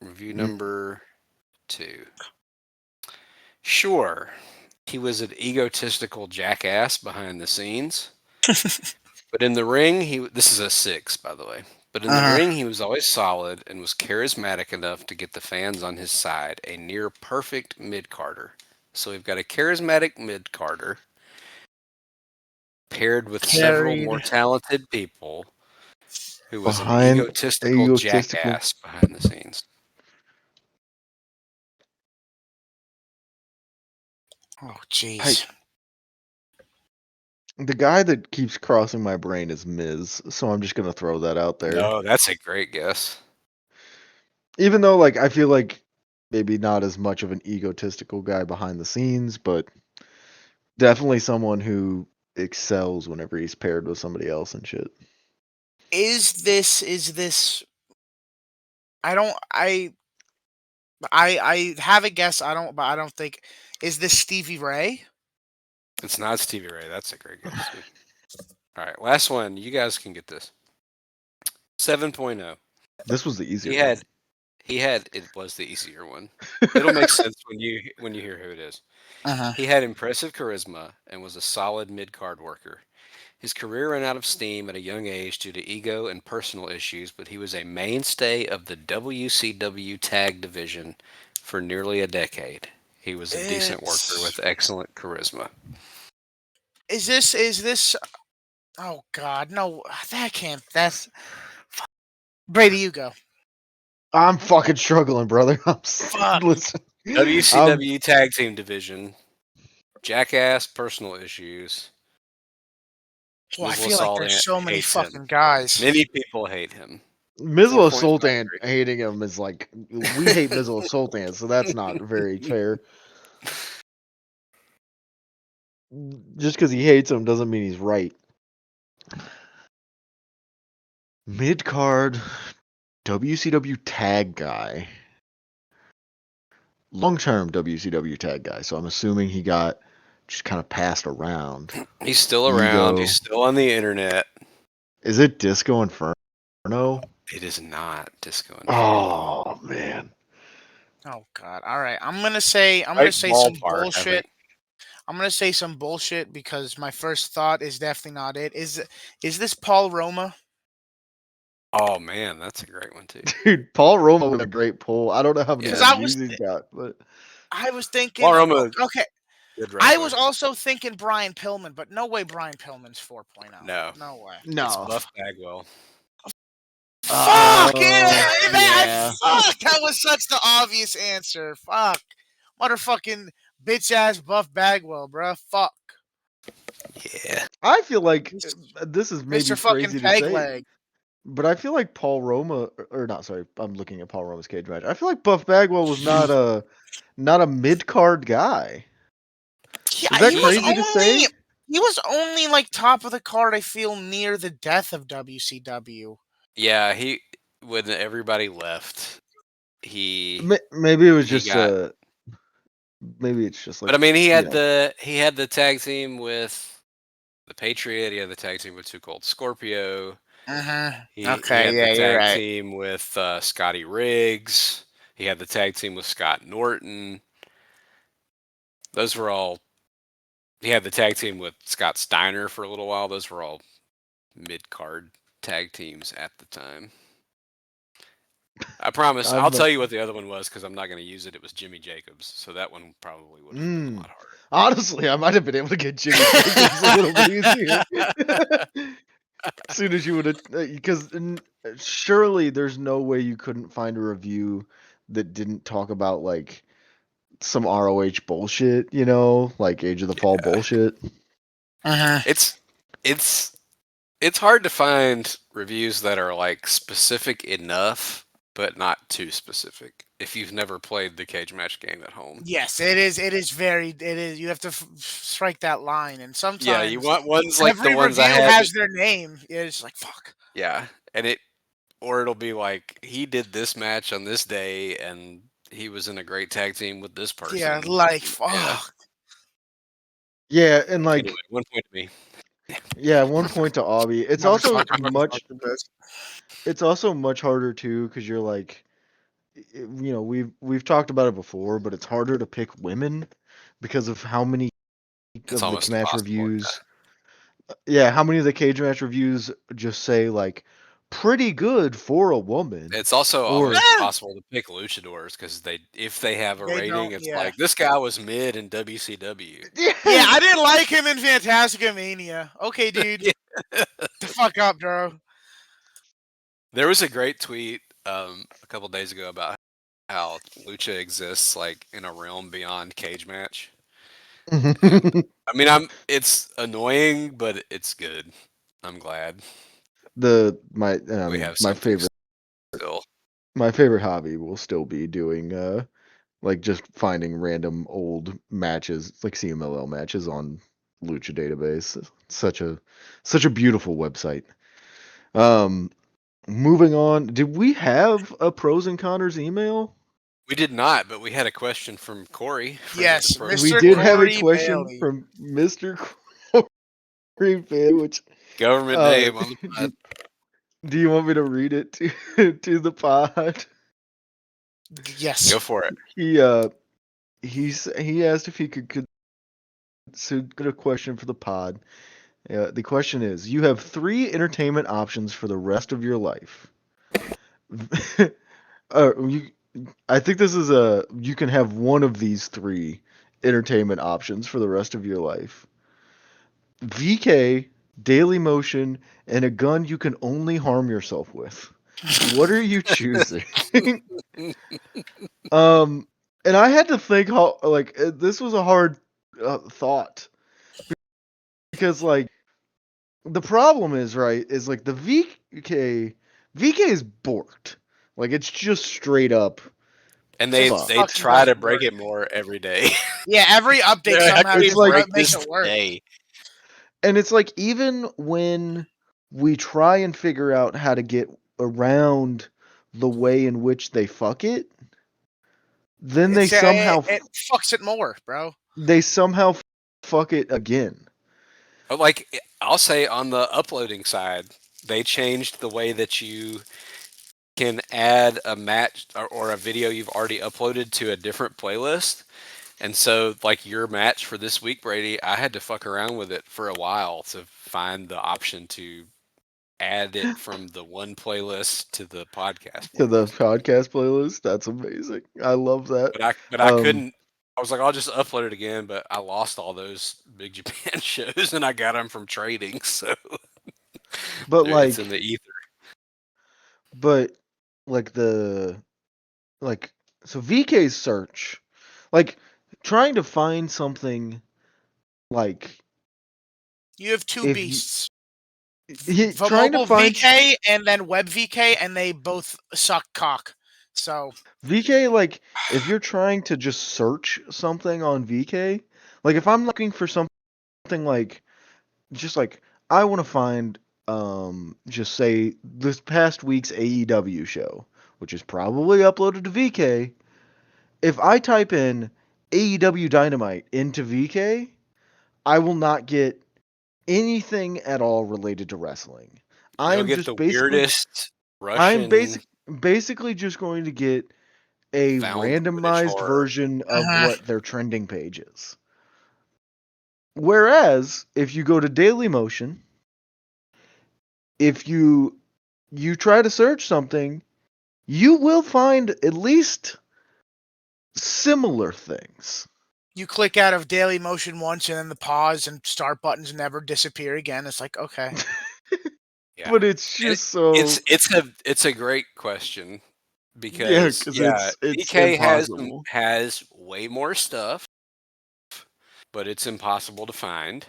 Review Mm. number 2. Sure, he was an egotistical jackass behind the scenes, but in the ring, this is a 6, by the way. But in the ring, he was always solid and was charismatic enough to get the fans on his side. A near perfect mid-carder. So we've got a charismatic mid-carder paired with several more talented people who was an egotistical jackass behind the scenes. Oh jeez. The guy that keeps crossing my brain is Miz, so I'm just gonna throw that out there. No, that's a great guess. Even though, like, I feel like maybe not as much of an egotistical guy behind the scenes, but definitely someone who excels whenever he's paired with somebody else and shit. Is this? I have a guess. But I don't think. Is this Stevie Ray? It's not Stevie Ray. That's a great guess. All right, last one. You guys can get this. 7.0. This was the easier one. It was the easier one. It'll make sense when you hear who it is. He had impressive charisma and was a solid mid-card worker. His career ran out of steam at a young age due to ego and personal issues, but he was a mainstay of the WCW tag division for nearly a decade. He was a decent worker with excellent charisma. Is this? Oh God, no! That can't. That's Brady. You go. I'm fucking struggling, brother. Listen. WCW tag team division, jackass, personal issues. Well, I feel like there's so many fucking guys. Many people hate him. Mizzle Sultan hating him is like, we hate Mizzle Sultan, so that's not very fair. Just because he hates him doesn't mean he's right. Mid card WCW tag guy. Long term WCW tag guy, so I'm assuming he got just kind of passed around. He's still around. He's still on the internet. Is it Disco Inferno? It is not Disco Inferno. Oh man. Oh God. All right. I'm gonna say some bullshit. I'm gonna say some bullshit because my first thought is definitely not it. Is this Paul Roma? Oh man, that's a great one too. Dude, Paul Roma was a great pull. I don't know how many reviews he's got, but I was thinking Paul Roma, okay. I was also thinking Brian Pillman, but no way Brian Pillman's 4.0. No way. No. It's Buff Bagwell. Fuck yeah! Fuck, that was such the obvious answer. Fuck. Motherfucking bitch ass Buff Bagwell, bruh. Fuck. Yeah. I feel like this is maybe Mr. crazy to say. Leg. But I feel like Paul Roma, or not, sorry, I'm looking at Paul Roma's cage match. I feel like Buff Bagwell was not a mid card guy. Yeah, is that crazy to say? He was only like top of the card. I feel near the death of WCW. Yeah, when everybody left, maybe it was just maybe it's just like. But I mean, he had the tag team with the Patriot. He had the tag team with Too Cold Scorpio. He had the tag team with Scotty Riggs. He had the tag team with Scott Norton. Those were all. He had the tag team with Scott Steiner for a little while. Those were all mid-card tag teams at the time. I promise. I'll tell you what the other one was because I'm not going to use it. It was Jimmy Jacobs. So that one probably would have been a lot harder. Honestly, I might have been able to get Jimmy Jacobs a little bit easier. As soon as you would have, because surely there's no way you couldn't find a review that didn't talk about like some ROH bullshit, you know, like Age of the Fall bullshit. It's hard to find reviews that are like specific enough, but not too specific. If you've never played the cage match game at home, yes, it is. It is very. It is. You have to strike that line, and sometimes yeah, you want ones like every the ones review I had. has their name. It's like fuck. Yeah, and it'll be like he did this match on this day, and he was in a great tag team with this person. Yeah, like fuck. Yeah, and like Anyway, 1 point to me. Yeah, 1 point to Obby. It's also much. It's also much harder too because you're like, you know, we've talked about it before, but it's harder to pick women because of how many It's of almost the match impossible, reviews. Yeah, how many of the cage match reviews just say like pretty good for a woman? It's also Or- always impossible to pick luchadors because if they have a They rating, don't- it's yeah. like this guy was mid in WCW. Yeah, I didn't like him in Fantastica Mania. Okay, dude, the fuck up, bro. There was a great tweet a couple days ago about how lucha exists like in a realm beyond cage match. I mean, it's annoying, but it's good. I'm glad we have my something favorite still. my favorite hobby will still be doing like just finding random old matches, like CMLL matches on Lucha Database. Such a beautiful website. Moving on, did we have a pros and conners email? We did not, but we had a question from Corey. Yes, Mr. Mr. We did have a Corey question Bailey. from Mr. Corey Bailey, which Government name on the pod. do you want me to read it to the pod? Yes. Go for it. He asked if he could get a question for the pod. The question is: you have 3 entertainment options for the rest of your life. I think this is you can have one of these 3 entertainment options for the rest of your life. VK, Daily Motion, and a gun you can only harm yourself with. What are you choosing? And I had to think how this was a hard thought because like the problem is like the VK is borked. Like it's just straight up. And they Fucking try to doesn't break work. it more every day. Yeah, every update How somehow can we just break makes this it work. today? And it's like even when we try and figure out how to get around the way in which they fuck it, then they somehow it fucks it more, bro. fuck it again. Like I'll say on the uploading side, they changed the way that you can add a match or a video you've already uploaded to a different playlist. And so, like your match for this week, Brady, I had to fuck around with it for a while to find the option to add it from the one playlist to the podcast. To the podcast playlist. That's amazing. I love that. But I couldn't. I was like, I'll just upload it again, but I lost all those Big Japan shows, and I got them from trading. So, but it's in the ether. But like so VK's search, like trying to find something like You have 2 if beasts. trying to find VK and then Web VK, and they both suck cock. So VK, like if you're trying to just search something on VK, like if I'm looking for something like just like I want to find just say this past week's AEW show, which is probably uploaded to VK. If I type in AEW Dynamite into VK, I will not get anything at all related to wrestling. I You'll am get just the basically weirdest Russian. I'm basically just going to get a found footage randomized or version of Uh-huh. what their trending page is. Whereas if you go to Dailymotion, if you try to search something, you will find at least similar things. You click out of Daily Motion once, and then the pause and start buttons never disappear again. It's like, okay. yeah. But it's And just so it's a great question yeah, because because yeah, it's VK impossible. has way more stuff, but it's impossible to find.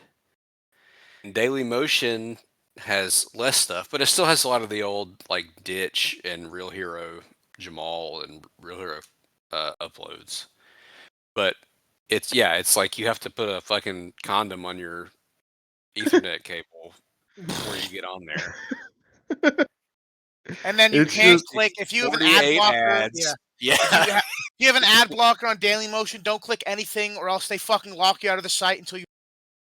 And Daily Motion has less stuff, but it still has a lot of the old like Ditch and Real Hero Jamal and Real Hero uploads. But it's like you have to put a fucking condom on your Ethernet cable before you get on there. And then you It's can't just click if you have an ad 48 blocker. Yeah. ads. Yeah. If you have an ad blocker on Daily Motion, don't click anything, or else they fucking lock you out of the site until you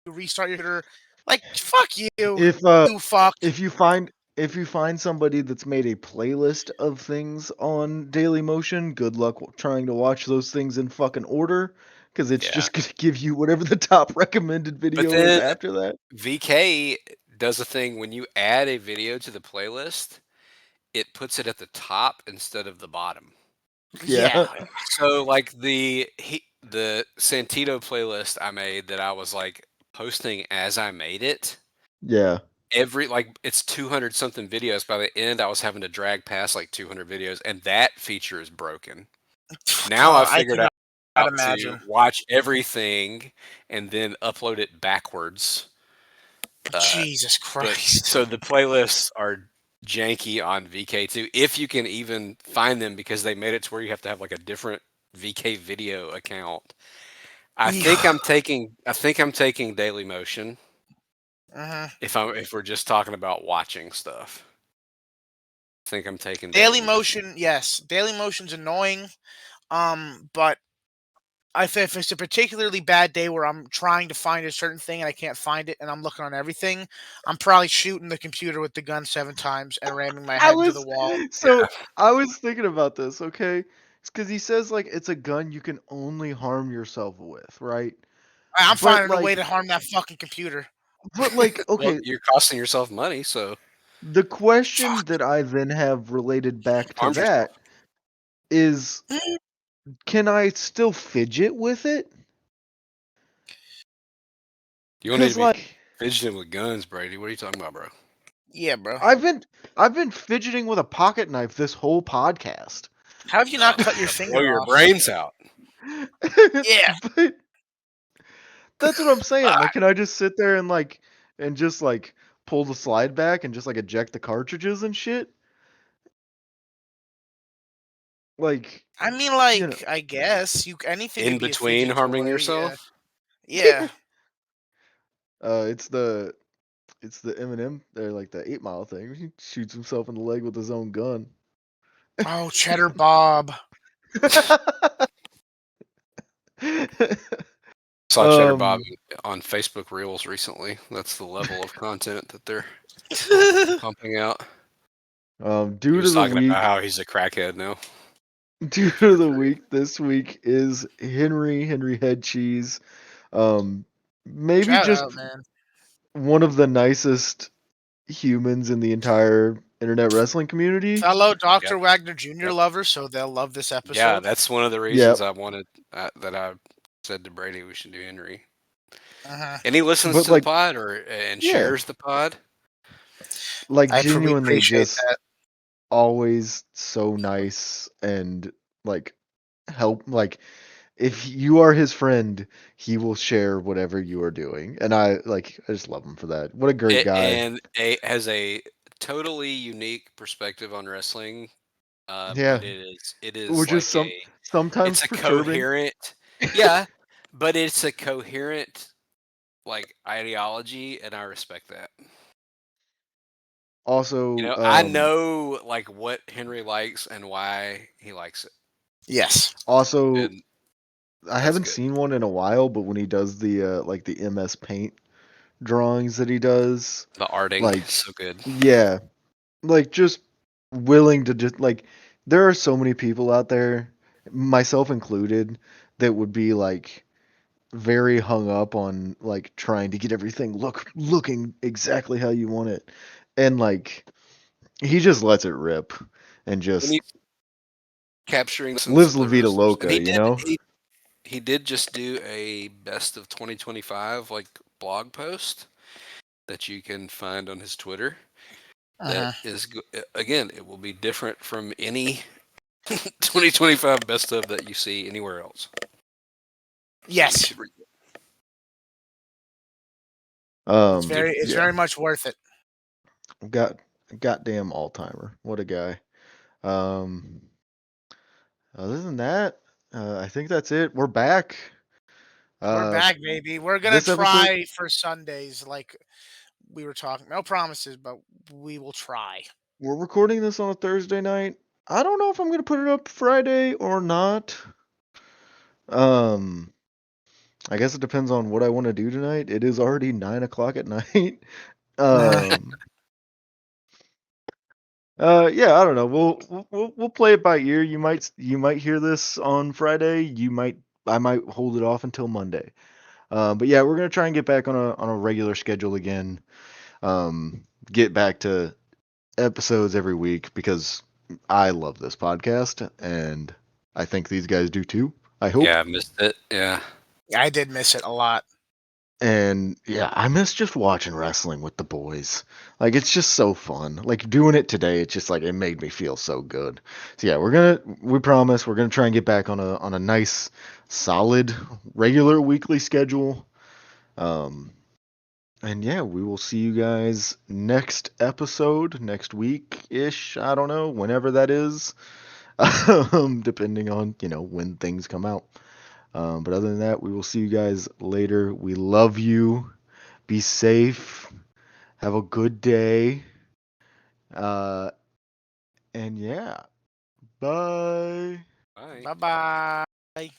restart your computer. Like, fuck you, if you fuck. if you find somebody that's made a playlist of things on Dailymotion, good luck trying to watch those things in fucking order, because it's Yeah. just gonna give you whatever the top recommended But video is then after that. VK does a thing when you add a video to the playlist, it puts it at the top instead of the bottom. Yeah. Yeah. So like the Santito playlist I made that I was like posting as I made it, Yeah. every like it's 200 something videos. By the end I was having to drag past like 200 videos, and that feature is broken. Now I I figured cannot out to imagine. watch everything and then upload it backwards. Jesus But Christ. so the playlists are janky on VK2 if you can even find them, because they made it to where you have to have like a different VK video account. I think I'm taking Daily Motion Uh-huh. if we're just talking about watching stuff. I think I'm taking Daily Daily Motion. Motion, yes. Daily Motion's annoying. But if it's a particularly bad day where I'm trying to find a certain thing and I can't find it and I'm looking on everything, I'm probably shooting the computer with the gun 7 times and ramming my I head into the was wall. so I was thinking about this, okay? It's because he says like it's a gun you can only harm yourself with, right? I'm But finding a way to harm that fucking computer. Well, okay, you're costing yourself money, so the question Fuck. that I then have related back to arm yourself. that is, can I still fidget with it? You don't need Because to be like fidgeting with guns, Brady. What are you talking about, bro? Yeah, bro. I've been fidgeting with a pocket knife this whole podcast. How have you not cut your Blow finger your off? brains out. Yeah. But that's what I'm saying. Like, can I just sit there and just like pull the slide back and just like eject the cartridges and shit? Like, I mean, you know, I guess anything In could be a between fidget harming toy. Yeah. yourself? Yeah. it's the Eminem, they're like the 8 Mile thing. He shoots himself in the leg with his own gun. Oh, Cheddar Bob. Saw Cheddar Bob um, on Facebook Reels recently. That's the level of content that they're pumping out. He Dude was of the talking about week, how he's a crackhead now. dude of the week this week is Henry Head Cheese. Maybe Shout just out, man. one of the nicest humans in the entire internet wrestling community. Fellow Dr. Yep. Wagner Jr. Yep. lover, so they'll love this Yeah, episode. that's one of the reasons Yep. I wanted that I said to Brady we should do Henry. Uh-huh. And he listens But to the pod and yeah. shares the pod. Like we genuinely appreciate just that. always so nice and like help, like if you are his friend, he will share whatever you are doing. And I just love him for that. What a great guy. And has a totally unique perspective on wrestling. Yeah. But it is Or just like sometimes it's a perturbing. coherent yeah, but it's a coherent like ideology, and I respect that. Also, You know, I know like what Henry likes and why he likes it. Yes. also And I haven't seen one in a while, but when he does the like the MS Paint drawings that he does, the arting like is so good. yeah, like just willing to just like there are so many people out there, myself included, that would be like very hung up on like trying to get everything looking exactly how you want it, and like he just lets it rip and And just he's capturing the essence lives of La the Vida wrestlers. And Loca, you know? he did just do a best of 2025 like blog post that you can find on his Twitter. That is again, it will be different from any 2025 best of that you see anywhere else. Yes. It's very much worth it. Goddamn all-timer. What a guy. Other than that, I think that's it. We're back. We're back, baby. We're gonna this episode- try for Sundays, like we were talking. No promises, but we will try. We're recording this on a Thursday night. I don't know if I'm gonna put it up Friday or not. I guess it depends on what I want to do tonight. It is already 9 o'clock at night. Yeah, I don't know. We'll play it by ear. You might hear this on Friday. I might hold it off until Monday. But yeah, we're gonna try and get back on a regular schedule again. Get back to episodes every week because I love this podcast and I think these guys do too. I hope. Yeah, I missed it. Yeah. I did miss it a lot. And yeah, I miss just watching wrestling with the boys. Like it's just so fun. Like doing it today, it's just like it made me feel so good. So yeah, we promise we're gonna try and get back on a nice, solid, regular weekly schedule. And yeah, we will see you guys next episode, next week ish. I don't know, whenever that is. Depending on, when things come out. But other than that, we will see you guys later. We love you. Be safe. Have a good day. And yeah. Bye. Bye. Bye bye.